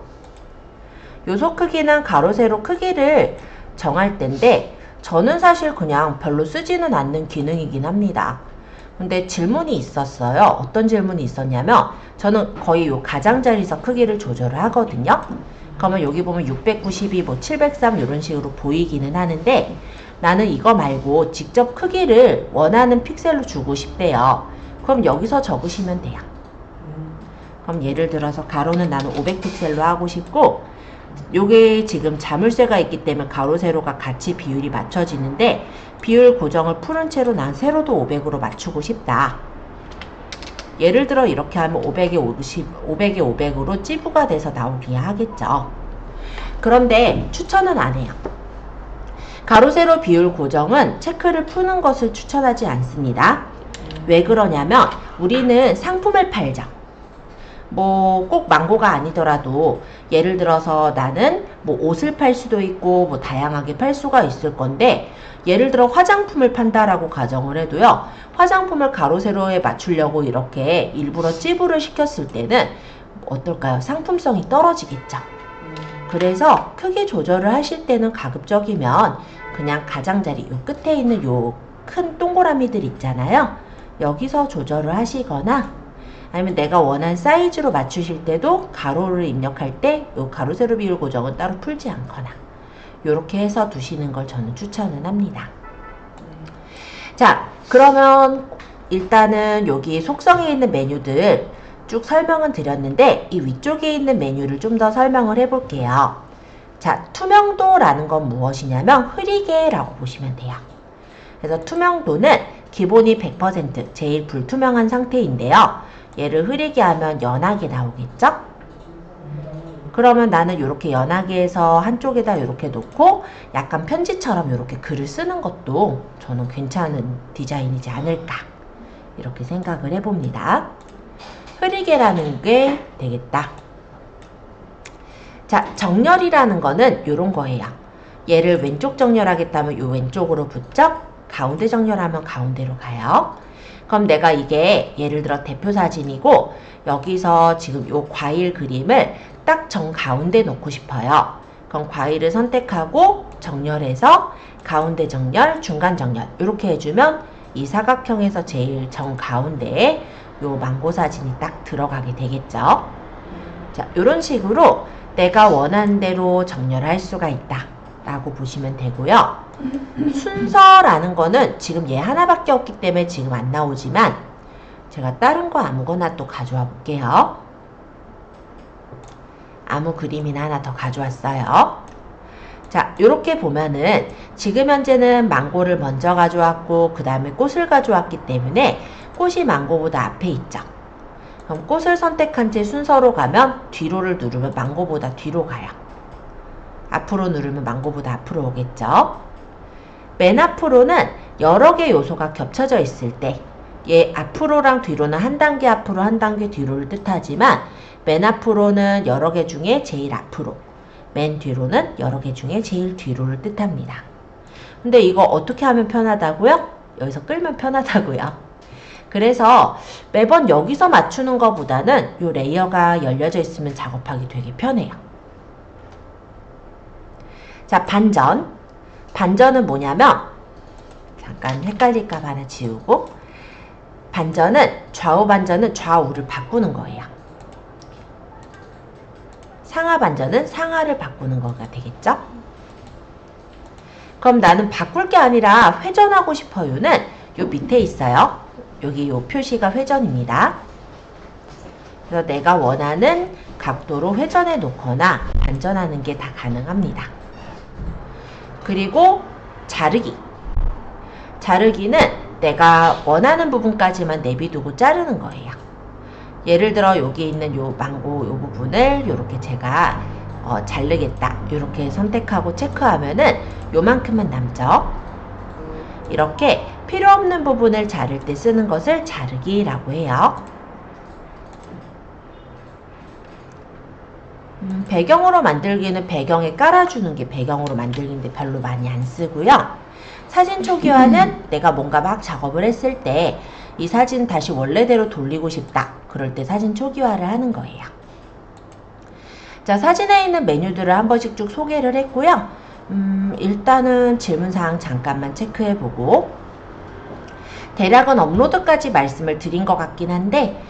요소 크기는 가로 세로 크기를 정할 때인데 저는 사실 그냥 별로 쓰지는 않는 기능이긴 합니다. 근데 질문이 있었어요. 어떤 질문이 있었냐면 저는 거의 요 가장자리석 크기를 조절을 하거든요. 그러면 여기 보면 692, 뭐 703 이런 식으로 보이기는 하는데 나는 이거 말고 직접 크기를 원하는 픽셀로 주고 싶대요. 그럼 여기서 적으시면 돼요. 그럼 예를 들어서 가로는 나는 500픽셀로 하고 싶고 요게 지금 자물쇠가 있기 때문에 가로 세로가 같이 비율이 맞춰지는데 비율 고정을 푸른 채로 난 세로도 500으로 맞추고 싶다. 예를 들어 이렇게 하면 500에 500으로 찌부가 돼서 나오기야 하겠죠. 그런데 추천은 안 해요. 가로 세로 비율 고정은 체크를 푸는 것을 추천하지 않습니다. 왜 그러냐면 우리는 상품을 팔죠. 뭐 꼭 망고가 아니더라도 예를 들어서 나는 뭐 옷을 팔 수도 있고 뭐 다양하게 팔 수가 있을 건데 예를 들어 화장품을 판다라고 가정을 해도요. 화장품을 가로 세로에 맞추려고 이렇게 일부러 찌부를 시켰을 때는 어떨까요? 상품성이 떨어지겠죠. 그래서 크기 조절을 하실 때는 가급적이면 그냥 가장자리 요 끝에 있는 요 큰 동그라미들 있잖아요. 여기서 조절을 하시거나 아니면 내가 원하는 사이즈로 맞추실 때도 가로를 입력할 때 요 가로 세로 비율 고정은 따로 풀지 않거나 요렇게 해서 두시는 걸 저는 추천은 합니다. 자, 그러면 일단은 여기 속성에 있는 메뉴들 쭉 설명은 드렸는데 이 위쪽에 있는 메뉴를 좀 더 설명을 해볼게요. 자, 투명도라는 건 무엇이냐면 흐리게라고 보시면 돼요. 그래서 투명도는 기본이 100% 제일 불투명한 상태인데요. 얘를 흐리게 하면 연하게 나오겠죠? 그러면 나는 이렇게 연하게 해서 한쪽에다 이렇게 놓고 약간 편지처럼 이렇게 글을 쓰는 것도 저는 괜찮은 디자인이지 않을까 이렇게 생각을 해봅니다. 흐리게라는 게 되겠다. 자, 정렬이라는 거는 이런 거예요. 얘를 왼쪽 정렬하겠다면 이 왼쪽으로 붙죠? 가운데 정렬하면 가운데로 가요. 그럼 내가 이게 예를 들어 대표 사진이고 여기서 지금 요 과일 그림을 딱 정 가운데 놓고 싶어요. 그럼 과일을 선택하고 정렬해서 가운데 정렬, 중간 정렬 이렇게 해주면 이 사각형에서 제일 정 가운데에 요 망고 사진이 딱 들어가게 되겠죠. 자, 이런 식으로 내가 원하는 대로 정렬할 수가 있다 라고 보시면 되고요. 순서라는 거는 지금 얘 하나밖에 없기 때문에 지금 안 나오지만 제가 다른 거 아무거나 또 가져와 볼게요. 아무 그림이나 하나 더 가져왔어요. 자, 이렇게 보면은 지금 현재는 망고를 먼저 가져왔고 그 다음에 꽃을 가져왔기 때문에 꽃이 망고보다 앞에 있죠. 그럼 꽃을 선택한 채 순서로 가면 뒤로를 누르면 망고보다 뒤로 가요. 앞으로 누르면 망고보다 앞으로 오겠죠. 맨 앞으로는 여러 개 요소가 겹쳐져 있을 때 얘 앞으로랑 뒤로는 한 단계 앞으로 한 단계 뒤로를 뜻하지만 맨 앞으로는 여러 개 중에 제일 앞으로 맨 뒤로는 여러 개 중에 제일 뒤로를 뜻합니다. 근데 이거 어떻게 하면 편하다고요? 여기서 끌면 편하다고요. 그래서 매번 여기서 맞추는 것보다는 이 레이어가 열려져 있으면 작업하기 되게 편해요. 자, 반전. 반전은 뭐냐면 잠깐 헷갈릴까봐 하나 지우고 반전은 좌우 반전은 좌우를 바꾸는 거예요. 상하 반전은 상하를 바꾸는 거가 되겠죠? 그럼 나는 바꿀 게 아니라 회전하고 싶어요는 요 밑에 있어요. 여기 요 표시가 회전입니다. 그래서 내가 원하는 각도로 회전해 놓거나 반전하는 게 다 가능합니다. 그리고 자르기. 자르기는 내가 원하는 부분까지만 내비두고 자르는 거예요. 예를 들어 여기 있는 요 망고 요 부분을 요렇게 제가 자르겠다 요렇게 선택하고 체크하면은 요만큼만 남죠. 이렇게 필요 없는 부분을 자를 때 쓰는 것을 자르기라고 해요. 배경으로 만들기는 배경에 깔아주는 게 배경으로 만들기인데 별로 많이 안 쓰고요. 사진 초기화는 내가 뭔가 막 작업을 했을 때 이 사진 다시 원래대로 돌리고 싶다. 그럴 때 사진 초기화를 하는 거예요. 자, 사진에 있는 메뉴들을 한 번씩 쭉 소개를 했고요. 일단은 질문사항 잠깐만 체크해보고 대략은 업로드까지 말씀을 드린 것 같긴 한데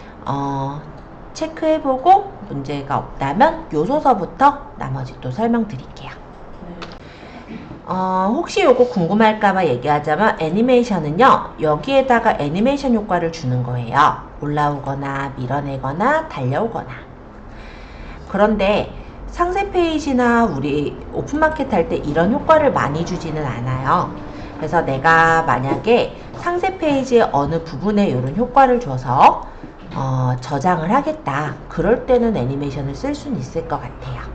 체크해보고 문제가 없다면 요소서부터 나머지 또 설명드릴게요. 혹시 요거 궁금할까봐 얘기하자면 애니메이션은요 여기에다가 애니메이션 효과를 주는 거예요. 올라오거나 밀어내거나 달려오거나. 그런데 상세 페이지나 우리 오픈마켓 할 때 이런 효과를 많이 주지는 않아요. 그래서 내가 만약에 상세 페이지의 어느 부분에 이런 효과를 줘서 저장을 하겠다. 그럴 때는 애니메이션을 쓸 수는 있을 것 같아요.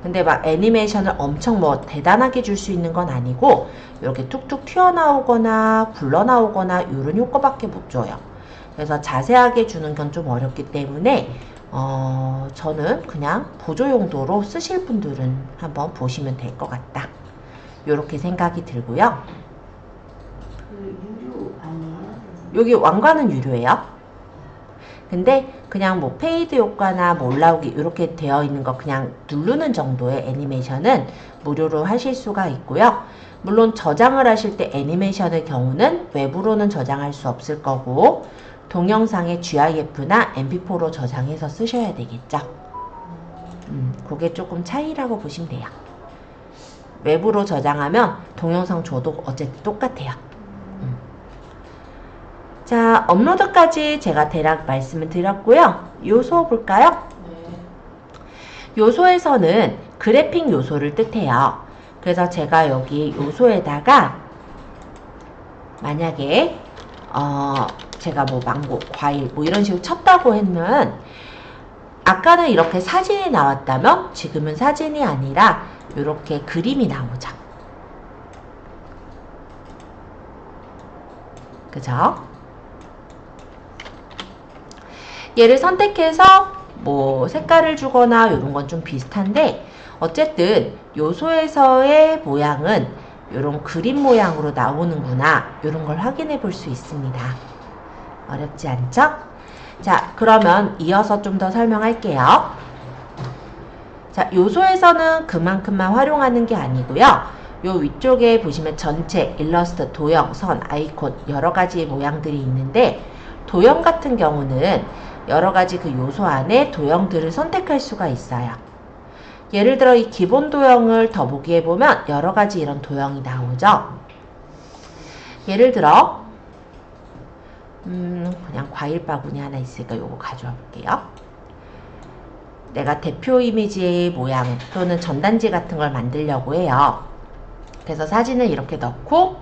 근데 막 애니메이션을 엄청 뭐 대단하게 줄 수 있는 건 아니고 이렇게 툭툭 튀어나오거나 굴러나오거나 이런 효과밖에 못 줘요. 그래서 자세하게 주는 건 좀 어렵기 때문에 저는 그냥 보조 용도로 쓰실 분들은 한번 보시면 될 것 같다. 이렇게 생각이 들고요. 유료 아니에요? 여기 왕관은 유료예요. 근데 그냥 뭐 페이드 효과나 뭐 올라오기 이렇게 되어 있는 거 그냥 누르는 정도의 애니메이션은 무료로 하실 수가 있고요. 물론 저장을 하실 때 애니메이션의 경우는 외부로는 저장할 수 없을 거고 동영상의 GIF나 MP4로 저장해서 쓰셔야 되겠죠. 그게 조금 차이라고 보시면 돼요. 외부로 저장하면 동영상 줘도 어쨌든 똑같아요. 자, 업로드까지 제가 대략 말씀을 드렸고요. 요소 볼까요? 요소에서는 그래픽 요소를 뜻해요. 그래서 제가 여기 요소에다가 만약에 제가 뭐 망고, 과일 뭐 이런 식으로 쳤다고 했는 아까는 이렇게 사진이 나왔다면 지금은 사진이 아니라 이렇게 그림이 나오죠. 그죠? 얘를 선택해서 뭐 색깔을 주거나 이런 건 좀 비슷한데 어쨌든 요소에서의 모양은 이런 그림 모양으로 나오는구나 이런 걸 확인해 볼 수 있습니다. 어렵지 않죠? 자, 그러면 이어서 좀 더 설명할게요. 자, 요소에서는 그만큼만 활용하는 게 아니고요. 요 위쪽에 보시면 전체, 일러스트, 도형, 선, 아이콘 여러 가지 모양들이 있는데 도형 같은 경우는 여러 가지 그 요소 안에 도형들을 선택할 수가 있어요. 예를 들어 이 기본 도형을 더보기 해보면 여러 가지 이런 도형이 나오죠. 예를 들어 그냥 과일 바구니 하나 있으니까 요거 가져와 볼게요. 내가 대표 이미지의 모양 또는 전단지 같은 걸 만들려고 해요. 그래서 사진을 이렇게 넣고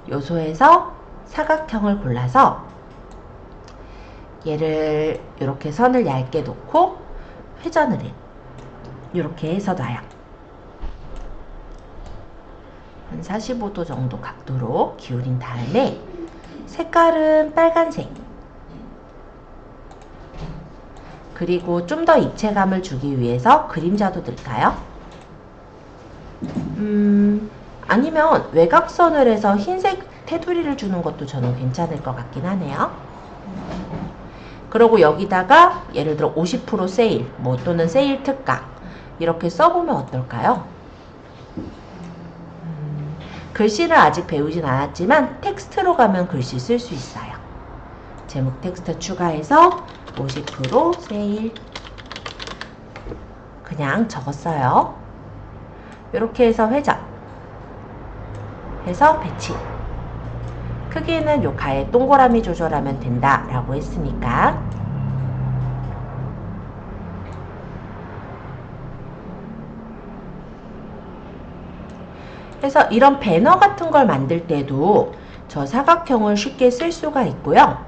요소에서 사각형을 골라서 얘를 이렇게 선을 얇게 놓고 회전을 해. 이렇게 해서 놔요. 한 45도 정도 각도로 기울인 다음에 색깔은 빨간색. 그리고 좀 더 입체감을 주기 위해서 그림자도 넣을까요? 아니면 외곽선을 해서 흰색 테두리를 주는 것도 저는 괜찮을 것 같긴 하네요. 그리고 여기다가 예를 들어 50% 세일 뭐 또는 세일 특가 이렇게 써보면 어떨까요? 글씨를 아직 배우진 않았지만 텍스트로 가면 글씨 쓸 수 있어요. 제목 텍스트 추가해서 50% 세일 그냥 적었어요. 이렇게 해서 회전 해서 배치 크기는 요 가에 동그라미 조절하면 된다 라고 했으니까 그래서 이런 배너 같은 걸 만들 때도 저 사각형을 쉽게 쓸 수가 있고요.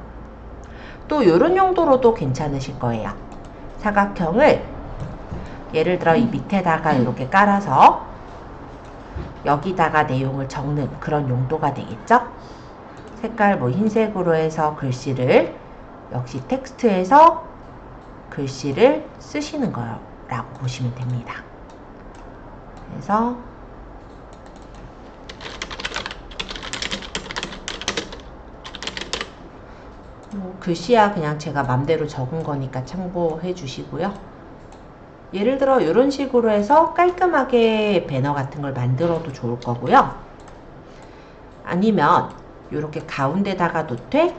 또 이런 용도로도 괜찮으실 거예요. 사각형을 예를 들어 이 밑에다가 이렇게 깔아서 여기다가 내용을 적는 그런 용도가 되겠죠? 색깔 뭐 흰색으로 해서 글씨를 역시 텍스트에서 글씨를 쓰시는 거라고 보시면 됩니다. 그래서 글씨야 그냥 제가 맘대로 적은 거니까 참고해 주시고요. 예를 들어 이런 식으로 해서 깔끔하게 배너 같은 걸 만들어도 좋을 거고요. 아니면 이렇게 가운데다가 놓되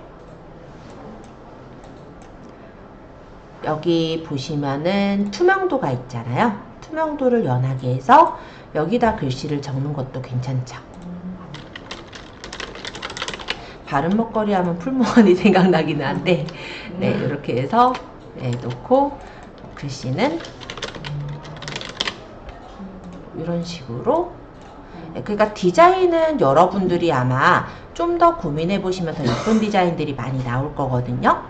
여기 보시면은 투명도가 있잖아요. 투명도를 연하게 해서 여기다 글씨를 적는 것도 괜찮죠. 바른 먹거리 하면 풀무원이 생각나기는 한데 네, 이렇게 해서 네, 놓고 글씨는 이런 식으로 그러니까 디자인은 여러분들이 아마 좀 더 고민해 보시면 더 예쁜 디자인들이 많이 나올 거거든요.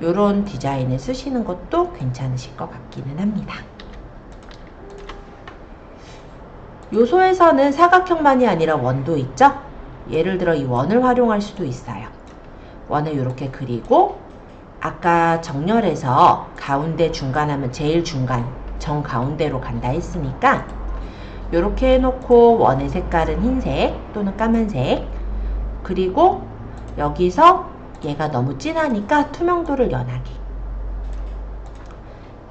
이런 디자인을 쓰시는 것도 괜찮으실 것 같기는 합니다. 요소에서는 사각형만이 아니라 원도 있죠? 예를 들어 이 원을 활용할 수도 있어요. 원을 이렇게 그리고 아까 정렬해서 가운데 중간 하면 제일 중간 정 가운데로 간다 했으니까 이렇게 해놓고 원의 색깔은 흰색 또는 까만색 그리고 여기서 얘가 너무 진하니까 투명도를 연하게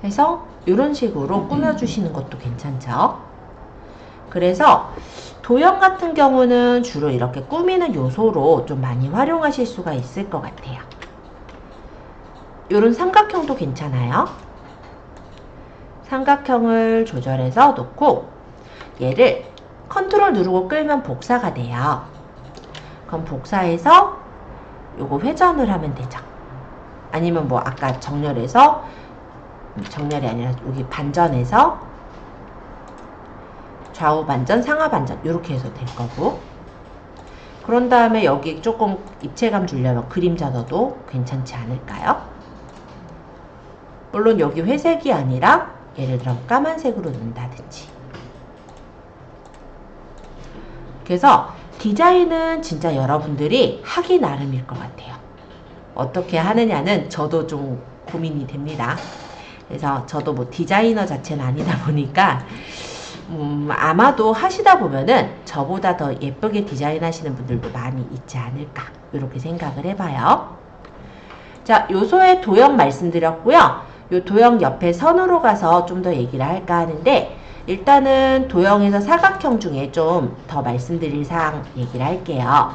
해서 이런 식으로 꾸며주시는 것도 괜찮죠. 그래서 도형 같은 경우는 주로 이렇게 꾸미는 요소로 좀 많이 활용하실 수가 있을 것 같아요. 이런 삼각형도 괜찮아요. 삼각형을 조절해서 놓고 얘를 컨트롤 누르고 끌면 복사가 돼요. 그럼 복사해서 요거 회전을 하면 되죠. 아니면 뭐 아까 정렬해서 정렬이 아니라 여기 반전해서 좌우 반전, 상하 반전 이렇게 해서 될 거고 그런 다음에 여기 조금 입체감 주려면 그림자 넣어도 괜찮지 않을까요? 물론 여기 회색이 아니라 예를 들어 까만색으로 넣는다든지 그래서 디자인은 진짜 여러분들이 하기 나름일 것 같아요. 어떻게 하느냐는 저도 좀 고민이 됩니다. 그래서 저도 뭐 디자이너 자체는 아니다 보니까 아마도 하시다 보면은 저보다 더 예쁘게 디자인 하시는 분들도 많이 있지 않을까 이렇게 생각을 해봐요. 자, 요소의 도형 말씀드렸고요. 요 도형 옆에 선으로 가서 좀 더 얘기를 할까 하는데 일단은 도형에서 사각형 중에 좀 더 말씀드릴 사항 얘기를 할게요.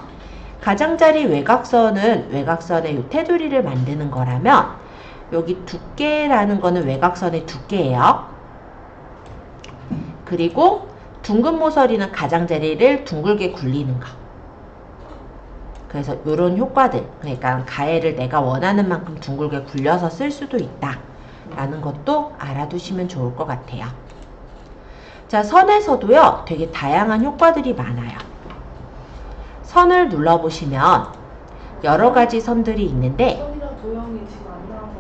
가장자리 외곽선은 외곽선의 요 테두리를 만드는 거라면 여기 두께라는 거는 외곽선의 두께예요. 그리고 둥근 모서리는 가장자리를 둥글게 굴리는 거. 그래서 이런 효과들, 그러니까 가해를 내가 원하는 만큼 둥글게 굴려서 쓸 수도 있다 라는 것도 알아두시면 좋을 것 같아요. 자, 선에서도요 되게 다양한 효과들이 많아요. 선을 눌러보시면 여러 가지 선들이 있는데 선이랑 도형이 지금 안 나오는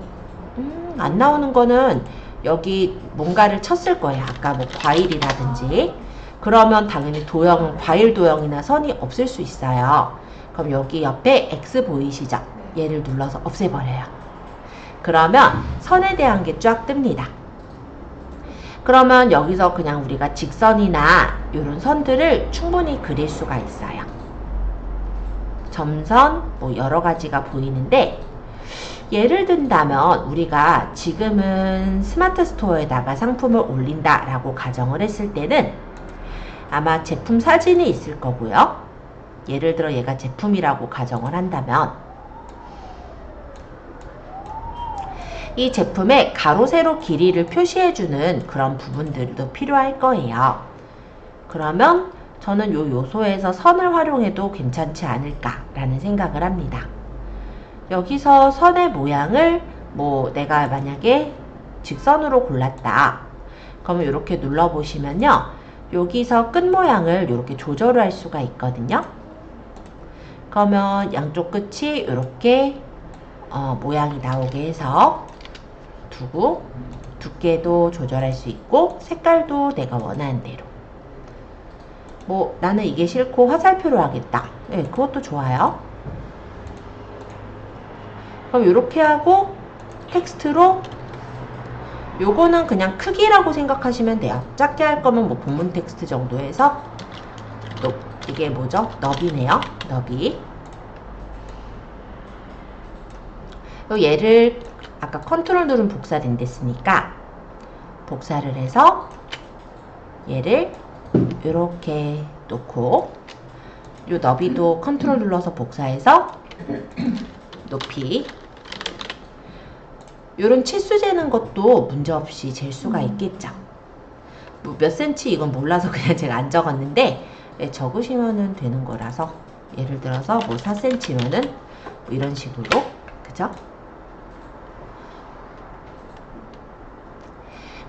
거죠? 안 나오는 거는 여기 뭔가를 쳤을 거예요. 아까 뭐 과일이라든지 그러면 당연히 도형, 과일 도형이나 선이 없을 수 있어요. 그럼 여기 옆에 X 보이시죠? 얘를 눌러서 없애버려요. 그러면 선에 대한 게 쫙 뜹니다. 그러면 여기서 그냥 우리가 직선이나 이런 선들을 충분히 그릴 수가 있어요. 점선 뭐 여러 가지가 보이는데 예를 든다면 우리가 지금은 스마트 스토어에다가 상품을 올린다 라고 가정을 했을 때는 아마 제품 사진이 있을 거고요. 예를 들어 얘가 제품이라고 가정을 한다면 이 제품의 가로 세로 길이를 표시해주는 그런 부분들도 필요할 거예요. 그러면 저는 요 요소에서 선을 활용해도 괜찮지 않을까라는 생각을 합니다. 여기서 선의 모양을 뭐 내가 만약에 직선으로 골랐다. 그러면 이렇게 눌러보시면요. 여기서 끝 모양을 이렇게 조절을 할 수가 있거든요. 그러면 양쪽 끝이 이렇게 모양이 나오게 해서 두고 두께도 조절할 수 있고 색깔도 내가 원하는 대로. 뭐 나는 이게 싫고 화살표로 하겠다. 네, 그것도 좋아요. 그럼 이렇게 하고 텍스트로 요거는 그냥 크기라고 생각하시면 돼요. 작게 할 거면 뭐 본문 텍스트 정도 해서 또 이게 뭐죠? 너비네요. 너비. 얘를 아까 컨트롤 누르면 복사된 됐으니까 복사를 해서 얘를 이렇게 놓고 요 너비도 컨트롤 눌러서 복사해서 높이 요런 치수 재는 것도 문제없이 잴 수가 있겠죠. 뭐 몇 센치 이건 몰라서 그냥 제가 안 적었는데 적으시면은 되는 거라서 예를 들어서 뭐 4cm면은 뭐 이런 식으로 그죠?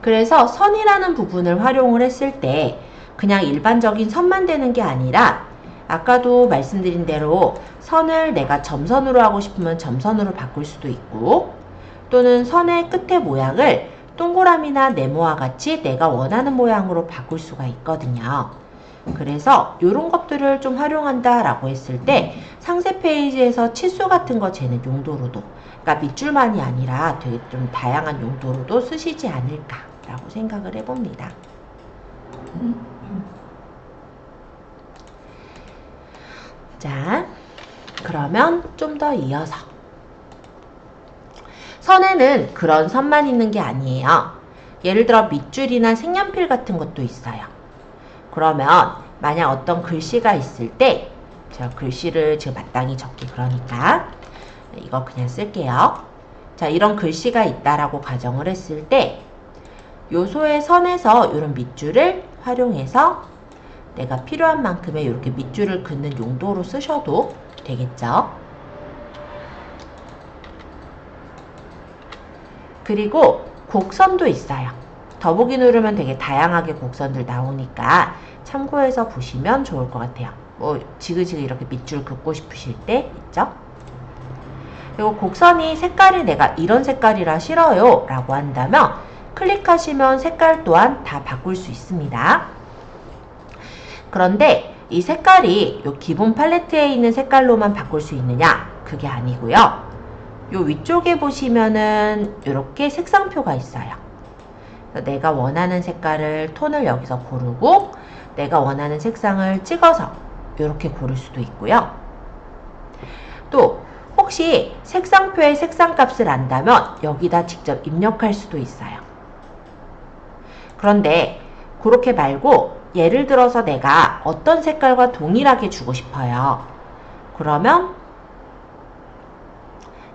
그래서 선이라는 부분을 활용을 했을 때 그냥 일반적인 선만 되는 게 아니라 아까도 말씀드린 대로 선을 내가 점선으로 하고 싶으면 점선으로 바꿀 수도 있고 또는 선의 끝의 모양을 동그라미나 네모와 같이 내가 원하는 모양으로 바꿀 수가 있거든요. 그래서 이런 것들을 좀 활용한다 라고 했을 때 상세 페이지에서 치수 같은 거 재는 용도로도 그러니까 밑줄만이 아니라 되게 좀 다양한 용도로도 쓰시지 않을까 라고 생각을 해봅니다. 자, 그러면 좀 더 이어서 선에는 그런 선만 있는 게 아니에요. 예를 들어 밑줄이나 색연필 같은 것도 있어요. 그러면 만약 어떤 글씨가 있을 때 제가 글씨를 지금 마땅히 적기 그러니까 이거 그냥 쓸게요. 자, 이런 글씨가 있다라고 가정을 했을 때 요소의 선에서 이런 밑줄을 활용해서 내가 필요한 만큼의 이렇게 밑줄을 긋는 용도로 쓰셔도 되겠죠. 그리고 곡선도 있어요. 더보기 누르면 되게 다양하게 곡선들 나오니까 참고해서 보시면 좋을 것 같아요. 뭐 지그지그 이렇게 밑줄 긋고 싶으실 때 있죠. 그리고 곡선이 색깔이 내가 이런 색깔이라 싫어요 라고 한다면 클릭하시면 색깔 또한 다 바꿀 수 있습니다. 그런데 이 색깔이 요 기본 팔레트에 있는 색깔로만 바꿀 수 있느냐? 그게 아니고요. 요 위쪽에 보시면은 이렇게 색상표가 있어요. 내가 원하는 색깔을 톤을 여기서 고르고 내가 원하는 색상을 찍어서 이렇게 고를 수도 있고요. 또 혹시 색상표의 색상값을 안다면 여기다 직접 입력할 수도 있어요. 그런데 그렇게 말고 예를 들어서 내가 어떤 색깔과 동일하게 주고 싶어요. 그러면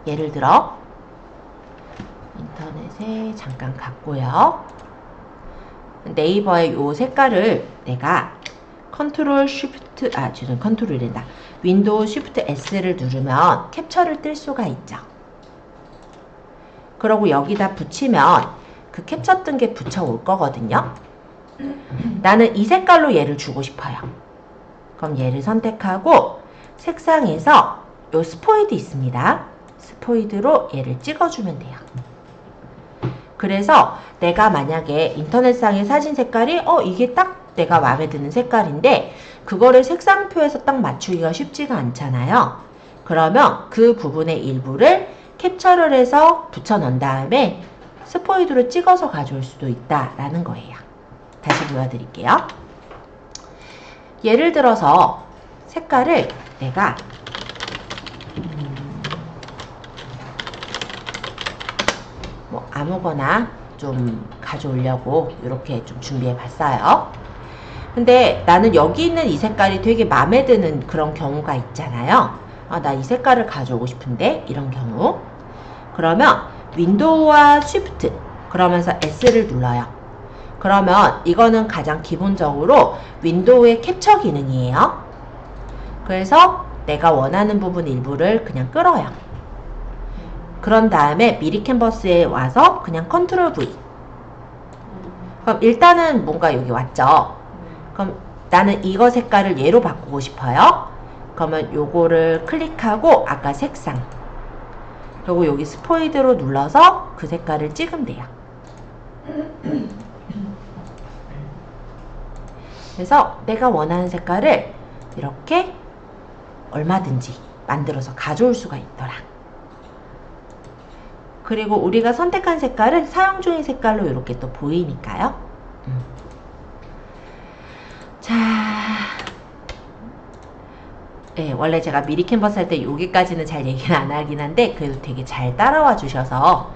예를 들어 인터넷에 잠깐 갔고요. 네이버의 이 색깔을 내가 컨트롤 쉬프트 컨트롤이 된다. 윈도우 쉬프트 S를 누르면 캡처를 뜰 수가 있죠. 그러고 여기다 붙이면 그 캡처 뜬 게 붙여올 거거든요. 나는 이 색깔로 얘를 주고 싶어요. 그럼 얘를 선택하고 색상에서 요 스포이드 있습니다. 스포이드로 얘를 찍어주면 돼요. 그래서 내가 만약에 인터넷상의 사진 색깔이 이게 딱 내가 마음에 드는 색깔인데 그거를 색상표에서 딱 맞추기가 쉽지가 않잖아요. 그러면 그 부분의 일부를 캡처를 해서 붙여 넣은 다음에 스포이드로 찍어서 가져올 수도 있다라는 거예요. 다시 보여드릴게요. 예를 들어서 색깔을 내가 뭐 아무거나 좀 가져오려고 이렇게 좀 준비해 봤어요. 근데 나는 여기 있는 이 색깔이 되게 마음에 드는 그런 경우가 있잖아요. 나 이 색깔을 가져오고 싶은데 이런 경우 그러면 윈도우와 쉬프트 그러면서 S를 눌러요. 그러면 이거는 가장 기본적으로 윈도우의 캡처 기능이에요. 그래서 내가 원하는 부분 일부를 그냥 끌어요. 그런 다음에 미리 캔버스에 와서 그냥 컨트롤 V. 그럼 일단은 뭔가 여기 왔죠. 그럼 나는 이거 색깔을 얘로 바꾸고 싶어요. 그러면 요거를 클릭하고 아까 색상 그리고 여기 스포이드로 눌러서 그 색깔을 찍으면 돼요. 그래서 내가 원하는 색깔을 이렇게 얼마든지 만들어서 가져올 수가 있더라. 그리고 우리가 선택한 색깔은 사용 중인 색깔로 이렇게 또 보이니까요. 자, 네, 원래 제가 미리 캔버스 할 때 여기까지는 잘 얘기는 안 하긴 한데 그래도 되게 잘 따라와 주셔서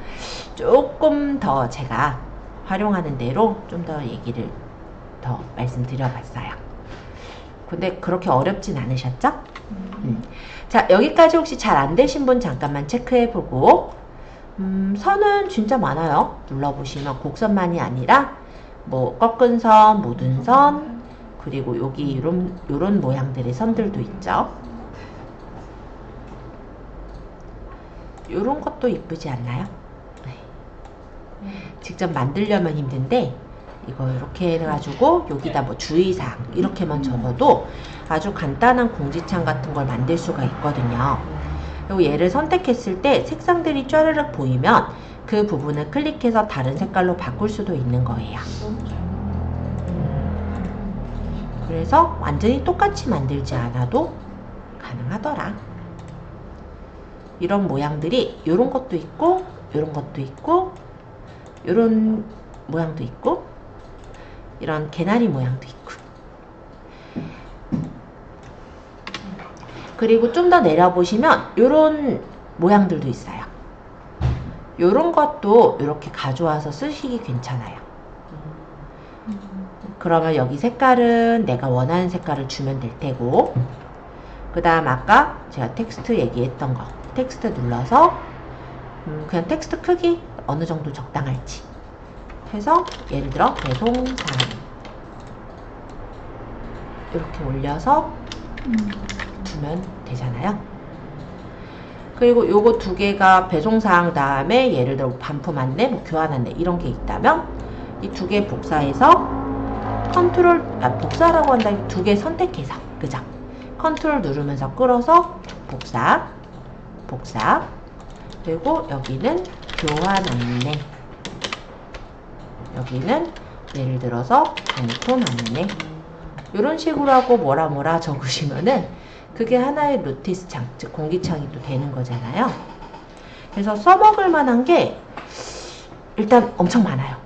조금 더 제가 활용하는 대로 좀 더 얘기를 더 말씀드려 봤어요. 근데 그렇게 어렵진 않으셨죠? 자, 여기까지 혹시 잘 안 되신 분 잠깐만 체크해 보고 선은 진짜 많아요. 눌러보시면 곡선만이 아니라 뭐 꺾은 선, 모든 선 그리고 여기 요런 모양들의 선들도 있죠. 요런 것도 이쁘지 않나요? 네. 직접 만들려면 힘든데 이거 이렇게 해가지고 여기다 뭐 주의사항 이렇게만 적어도 아주 간단한 공지창 같은 걸 만들 수가 있거든요. 그리고 얘를 선택했을 때 색상들이 쫘르륵 보이면 그 부분을 클릭해서 다른 색깔로 바꿀 수도 있는 거예요. 그래서 완전히 똑같이 만들지 않아도 가능하더라. 이런 모양들이 이런 것도 있고 이런 것도 있고 이런 모양도 있고 이런 개나리 모양도 있고 그리고 좀 더 내려보시면 이런 모양들도 있어요. 이런 것도 이렇게 가져와서 쓰시기 괜찮아요. 그러면 여기 색깔은 내가 원하는 색깔을 주면 될 테고 그 다음 아까 제가 텍스트 얘기했던 거 텍스트 눌러서 그냥 텍스트 크기 어느 정도 적당할지 해서 예를 들어 배송사항 이렇게 올려서 두면 되잖아요. 그리고 요거 두 개가 배송사항 다음에 예를 들어 반품 안내, 뭐 교환 안내 이런 게 있다면 이 두 개 복사해서 복사라고 한다면 두 개 선택해서 그죠? 컨트롤 누르면서 끌어서 복사 그리고 여기는 교환 안내 여기는 예를 들어서 반품 안내 이런 식으로 하고 뭐라 적으시면은 그게 하나의 노티스 창, 즉 공기창이 또 되는 거잖아요. 그래서 써먹을 만한 게 일단 엄청 많아요.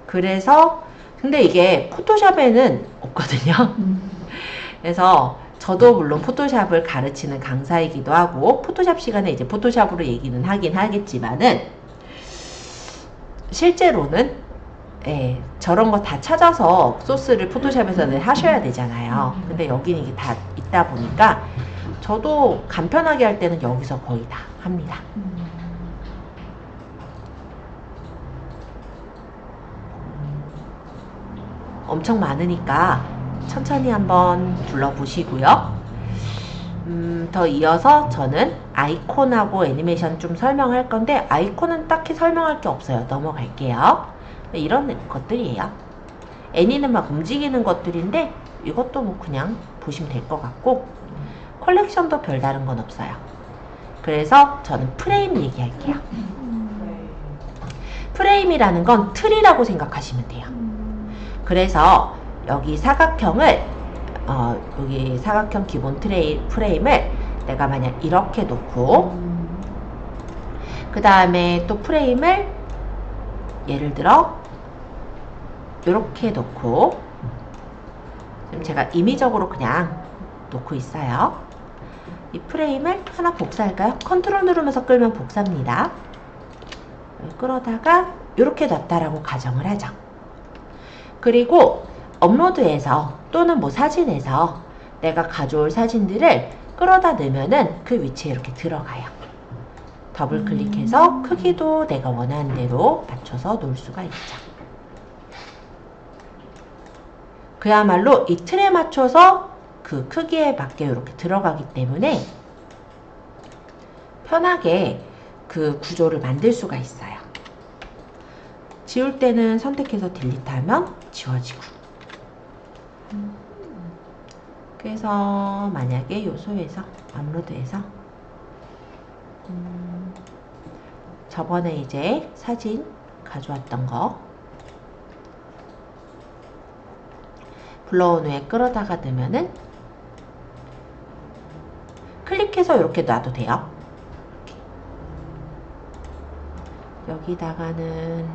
그래서 근데 이게 포토샵에는 없거든요. 그래서 저도 물론 포토샵을 가르치는 강사이기도 하고 포토샵 시간에 이제 포토샵으로 얘기는 하긴 하겠지만은 실제로는 저런 거 다 찾아서 소스를 포토샵에서는 하셔야 되잖아요. 근데 여기는 이게 다 있다 보니까 저도 간편하게 할 때는 여기서 거의 다 합니다. 엄청 많으니까 천천히 한번 둘러보시고요. 더 이어서 저는 아이콘하고 애니메이션 좀 설명할 건데 아이콘은 딱히 설명할 게 없어요. 넘어갈게요. 이런 것들이에요. 애니는 막 움직이는 것들인데 이것도 뭐 그냥 보시면 될 것 같고 컬렉션도 별다른 건 없어요. 그래서 저는 프레임 얘기할게요. 프레임이라는 건 틀이라고 생각하시면 돼요. 그래서 여기 사각형을 여기 사각형 기본 프레임을 내가 만약 이렇게 놓고 그 다음에 또 프레임을 예를 들어 이렇게 놓고 지금 제가 임의적으로 그냥 놓고 있어요. 이 프레임을 하나 복사할까요? 컨트롤 누르면서 끌면 복사입니다. 끌어다가 이렇게 놨다라고 가정을 하죠. 그리고 업로드해서 또는 뭐 사진에서 내가 가져올 사진들을 끌어다 넣으면은 그 위치에 이렇게 들어가요. 더블 클릭해서 크기도 내가 원하는 대로 맞춰서 놓을 수가 있죠. 그야말로 이 틀에 맞춰서 그 크기에 맞게 이렇게 들어가기 때문에 편하게 그 구조를 만들 수가 있어요. 지울 때는 선택해서 딜리트하면 지워지고 그래서 만약에 요소에서 업로드해서 저번에 이제 사진 가져왔던 거 불러온 후에 끌어다가 넣으면은 클릭해서 이렇게 놔도 돼요. 여기다가는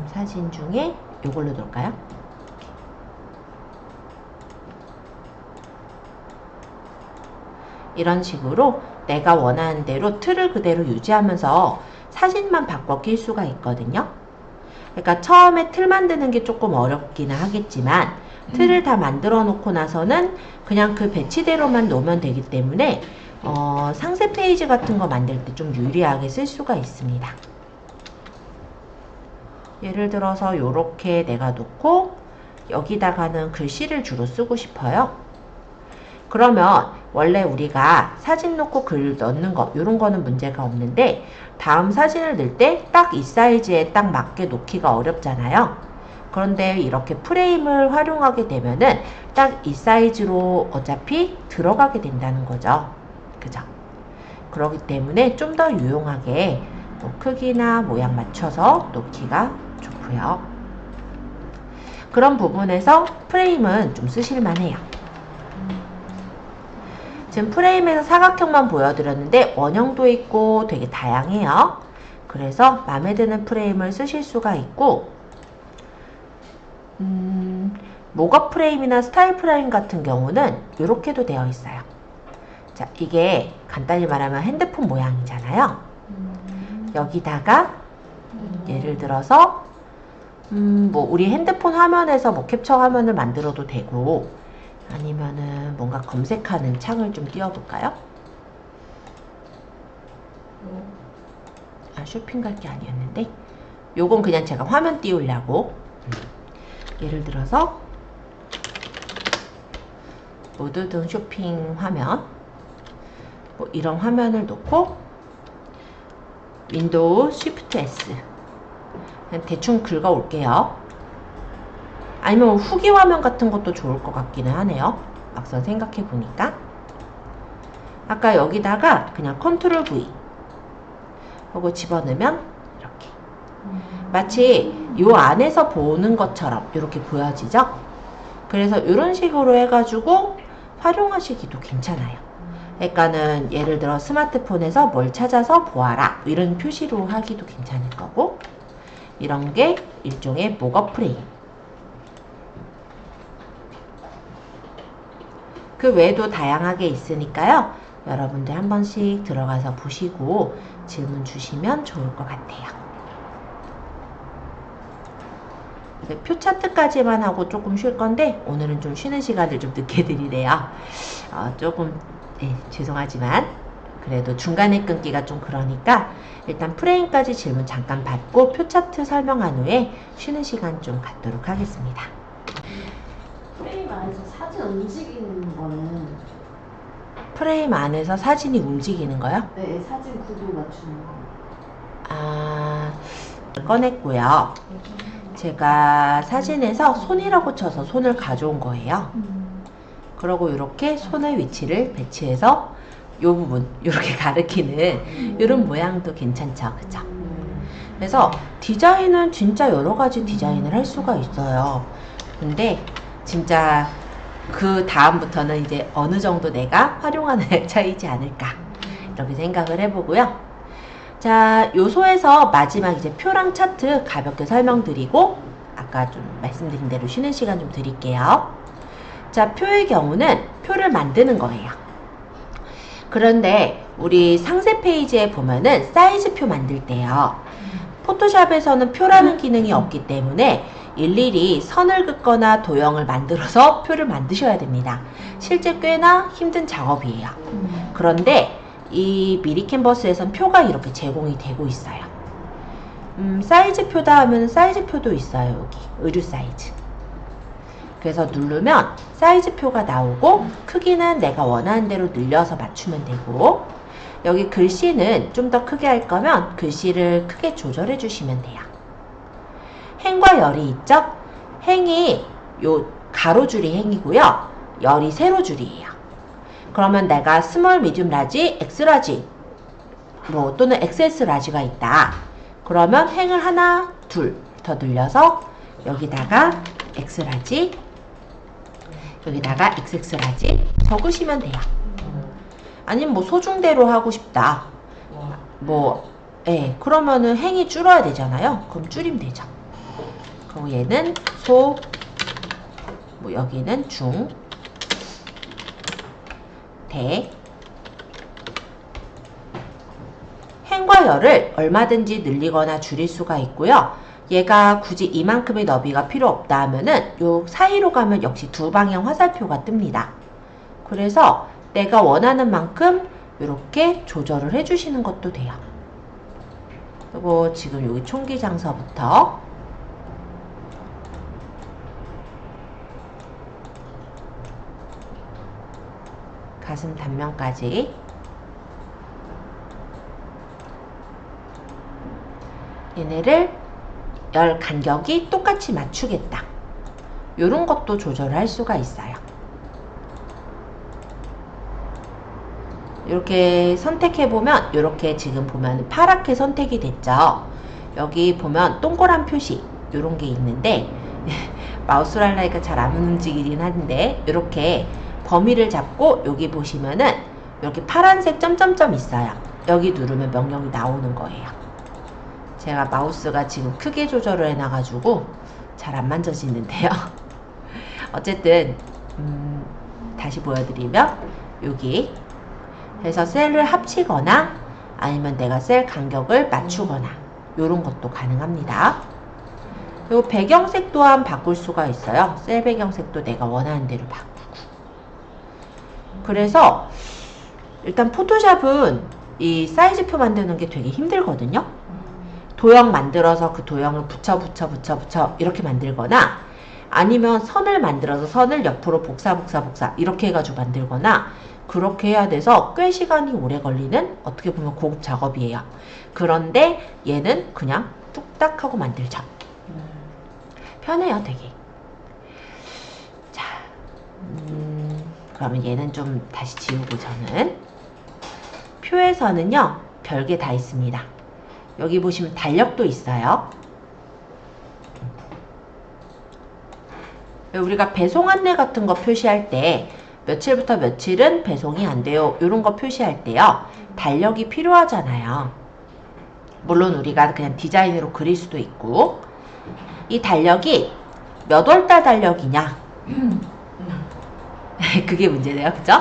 사진 중에 이걸로 넣을까요? 이런 식으로 내가 원하는 대로 틀을 그대로 유지하면서 사진만 바꿔 낄 수가 있거든요. 그러니까 처음에 틀 만드는 게 조금 어렵기는 하겠지만 틀을 다 만들어 놓고 나서는 그냥 그 배치대로만 놓으면 되기 때문에 상세 페이지 같은 거 만들 때 좀 유리하게 쓸 수가 있습니다. 예를 들어서 이렇게 내가 놓고 여기다가는 글씨를 주로 쓰고 싶어요. 그러면 원래 우리가 사진 놓고 글 넣는 거 이런 거는 문제가 없는데 다음 사진을 넣을 때 딱 이 사이즈에 딱 맞게 놓기가 어렵잖아요. 그런데 이렇게 프레임을 활용하게 되면은 딱 이 사이즈로 어차피 들어가게 된다는 거죠. 그죠? 그렇기 때문에 좀 더 유용하게 크기나 모양 맞춰서 놓기가 좋고요. 그런 부분에서 프레임은 좀 쓰실만해요. 지금 프레임에서 사각형만 보여드렸는데 원형도 있고 되게 다양해요. 그래서 마음에 드는 프레임을 쓰실 수가 있고 모거 프레임이나 스타일 프레임 같은 경우는 이렇게도 되어 있어요. 자, 이게 간단히 말하면 핸드폰 모양이잖아요. 여기다가 예를 들어서 뭐 우리 핸드폰 화면에서 뭐 캡처 화면을 만들어도 되고 아니면은 뭔가 검색하는 창을 좀 띄워볼까요? 아, 쇼핑 갈 게 아니었는데 요건 그냥 제가 화면 띄우려고 예를 들어서 모드 등 쇼핑 화면 뭐 이런 화면을 놓고 윈도우 쉬프트 S 그냥 대충 긁어 올게요. 아니면 후기 화면 같은 것도 좋을 것 같기는 하네요. 막상 생각해 보니까 아까 여기다가 그냥 컨트롤 V 하고 집어넣으면 이렇게 마치 요 안에서 보는 것처럼 이렇게 보여지죠? 그래서 이런 식으로 해가지고 활용하시기도 괜찮아요. 그러니까는 예를 들어 스마트폰에서 뭘 찾아서 보아라 이런 표시로 하기도 괜찮을 거고 이런 게 일종의 모거 프레임. 그 외에도 다양하게 있으니까요. 여러분들 한 번씩 들어가서 보시고 질문 주시면 좋을 것 같아요. 표 차트까지만 하고 조금 쉴 건데 오늘은 좀 쉬는 시간을 좀 늦게 드리네요. 조금 죄송하지만 그래도 중간에 끊기가 좀 그러니까 일단 프레임까지 질문 잠깐 받고 표 차트 설명한 후에 쉬는 시간 좀 갖도록 하겠습니다. 프레임 안에서 사진 움직이는 거는 프레임 안에서 사진이 움직이는 거요? 네, 사진 구도 맞추는 거. 꺼냈고요. 제가 사진에서 손이라고 쳐서 손을 가져온 거예요. 그러고 이렇게 손의 위치를 배치해서 이 부분 이렇게 가리키는 이런 모양도 괜찮죠, 그죠? 그래서 디자인은 진짜 여러 가지 디자인을 할 수가 있어요. 근데 진짜 그 다음부터는 이제 어느 정도 내가 활용하는 차이지 않을까 이렇게 생각을 해보고요. 자, 요소에서 마지막 이제 표랑 차트 가볍게 설명드리고 아까 좀 말씀드린 대로 쉬는 시간 좀 드릴게요. 자, 표의 경우는 표를 만드는 거예요. 그런데 우리 상세 페이지에 보면은 사이즈 표 만들 때요. 포토샵에서는 표라는 기능이 없기 때문에 일일이 선을 긋거나 도형을 만들어서 표를 만드셔야 됩니다. 실제 꽤나 힘든 작업이에요. 그런데 이 미리 캔버스에선 표가 이렇게 제공이 되고 있어요. 사이즈 표다 하면 사이즈 표도 있어요. 여기 의류 사이즈. 그래서 누르면 사이즈 표가 나오고 크기는 내가 원하는 대로 늘려서 맞추면 되고 여기 글씨는 좀 더 크게 할 거면 글씨를 크게 조절해 주시면 돼요. 행과 열이 있죠? 행이 요 가로줄이 행이고요. 열이 세로줄이에요. 그러면 내가 스몰, 미디움, 라지, 엑스라지 뭐 또는 XS 라지가 있다. 그러면 행을 하나, 둘 더 늘려서 여기다가 X라지, 여기다가 XX라지 적으시면 돼요. 아니면 뭐 소중대로 하고 싶다. 뭐, 그러면은 행이 줄어야 되잖아요. 그럼 줄이면 되죠. 그리고 얘는 소, 뭐 여기는 중, 대. 행과 열을 얼마든지 늘리거나 줄일 수가 있고요. 얘가 굳이 이만큼의 너비가 필요 없다 하면은 요 사이로 가면 역시 두 방향 화살표가 뜹니다. 그래서 내가 원하는 만큼 이렇게 조절을 해주시는 것도 돼요. 그리고 지금 여기 총기장서부터 가슴 단면까지 얘네를 열 간격이 똑같이 맞추겠다. 요런 것도 조절을 할 수가 있어요. 이렇게 선택해보면 이렇게 지금 보면 파랗게 선택이 됐죠. 여기 보면 동그란 표시 요런 게 있는데 마우스를 하려니까 잘 안 움직이긴 한데 이렇게 범위를 잡고 여기 보시면은 이렇게 파란색 점점점 있어요. 여기 누르면 명령이 나오는 거예요. 제가 마우스가 지금 크게 조절을 해놔가지고 잘 안 만져지는데요. 어쨌든 다시 보여드리면 여기 해서 셀을 합치거나 아니면 내가 셀 간격을 맞추거나 이런 것도 가능합니다. 그리고 배경색 또한 바꿀 수가 있어요. 셀 배경색도 내가 원하는 대로 바꾸고. 그래서 일단 포토샵은 이 사이즈표 만드는 게 되게 힘들거든요. 도형 만들어서 그 도형을 붙여 이렇게 만들거나 아니면 선을 만들어서 선을 옆으로 복사 이렇게 해가지고 만들거나 그렇게 해야 돼서 꽤 시간이 오래 걸리는 어떻게 보면 고급 작업이에요. 그런데 얘는 그냥 뚝딱 하고 만들죠. 편해요 되게. 자, 그러면 얘는 좀 다시 지우고 저는 표에서는요 별게 다 있습니다. 여기 보시면 달력도 있어요. 우리가 배송 안내 같은 거 표시할 때 며칠부터 며칠은 배송이 안 돼요. 이런 거 표시할 때요. 달력이 필요하잖아요. 물론 우리가 그냥 디자인으로 그릴 수도 있고 이 달력이 몇 월달 달력이냐 그게 문제네요. 그죠?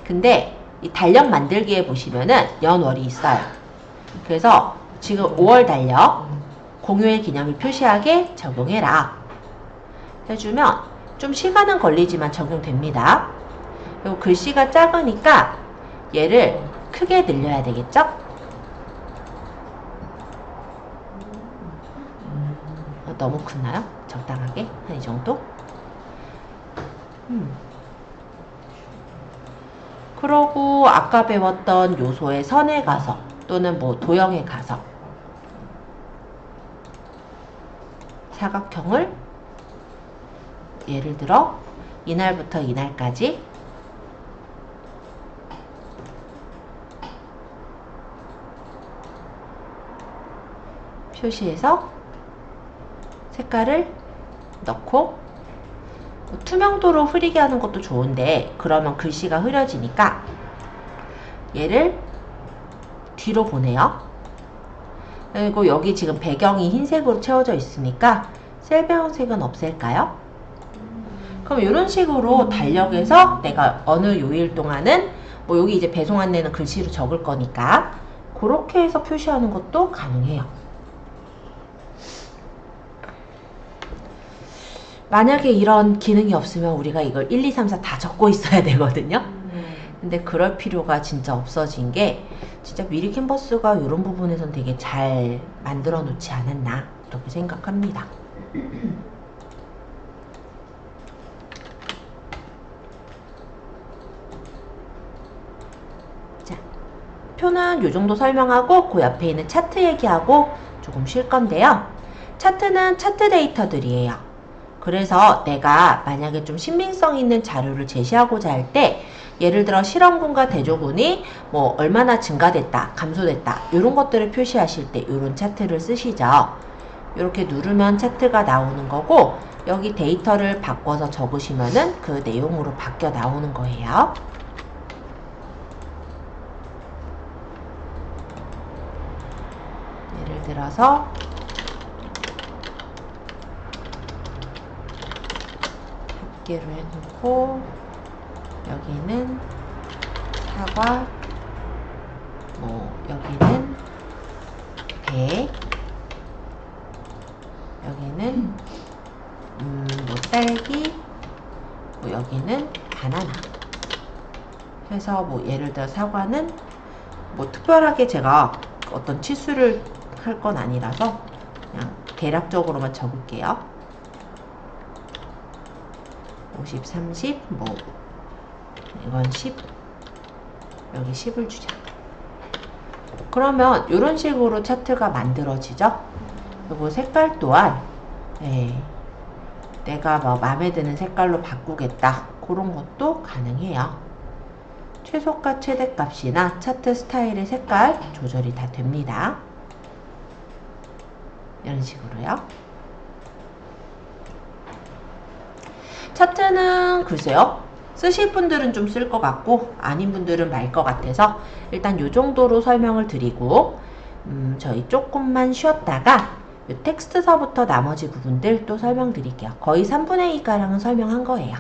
근데 이 달력 만들기에 보시면은 연월이 있어요. 그래서 지금 5월 달력 공휴일 기념일 표시하게 적용해라 해주면 좀 시간은 걸리지만 적용됩니다. 그리고 글씨가 작으니까 얘를 크게 늘려야 되겠죠? 너무 크나요? 적당하게? 한 이 정도? 그러고 아까 배웠던 요소의 선에 가서 또는 뭐 도형에 가서 사각형을 예를 들어 이날부터 이날까지 표시해서 색깔을 넣고 투명도로 흐리게 하는 것도 좋은데 그러면 글씨가 흐려지니까 얘를 뒤로 보내요. 그리고 여기 지금 배경이 흰색으로 채워져 있으니까 셀 배경색은 없앨까요? 그럼 이런 식으로 달력에서 내가 어느 요일 동안은 뭐 여기 이제 배송 안내는 글씨로 적을 거니까 그렇게 해서 표시하는 것도 가능해요. 만약에 이런 기능이 없으면 우리가 이걸 1, 2, 3, 4 다 적고 있어야 되거든요. 근데 그럴 필요가 진짜 없어진 게 진짜 미리 캔버스가 이런 부분에선 되게 잘 만들어 놓지 않았나 이렇게 생각합니다. 자, 표는 이 정도 설명하고 그 옆에 있는 차트 얘기하고 조금 쉴 건데요. 차트는 차트 데이터들이에요. 그래서 내가 만약에 좀 신빙성 있는 자료를 제시하고자 할 때 예를 들어 실험군과 대조군이 뭐 얼마나 증가됐다, 감소됐다 이런 것들을 표시하실 때 이런 차트를 쓰시죠. 이렇게 누르면 차트가 나오는 거고 여기 데이터를 바꿔서 적으시면은 그 내용으로 바뀌어 나오는 거예요. 예를 들어서 합계로 해놓고 여기는 사과, 뭐 여기는 배, 여기는 뭐 딸기, 뭐 여기는 바나나. 해서 뭐 예를 들어 사과는 뭐 특별하게 제가 어떤 치수를 할 건 아니라서 그냥 대략적으로만 적을게요. 50, 30, 뭐 이건 10, 여기 10을 주자. 그러면 이런 식으로 차트가 만들어지죠. 그리고 색깔 또한 내가 뭐 마음에 드는 색깔로 바꾸겠다 그런 것도 가능해요. 최소값 최대값이나 차트 스타일의 색깔 조절이 다 됩니다. 이런 식으로요. 차트는 글쎄요, 쓰실 분들은 좀 쓸 것 같고 아닌 분들은 말 것 같아서 일단 이 정도로 설명을 드리고 저희 조금만 쉬었다가 이 텍스트서부터 나머지 부분들 또 설명드릴게요. 거의 3분의 2가량은 설명한 거예요.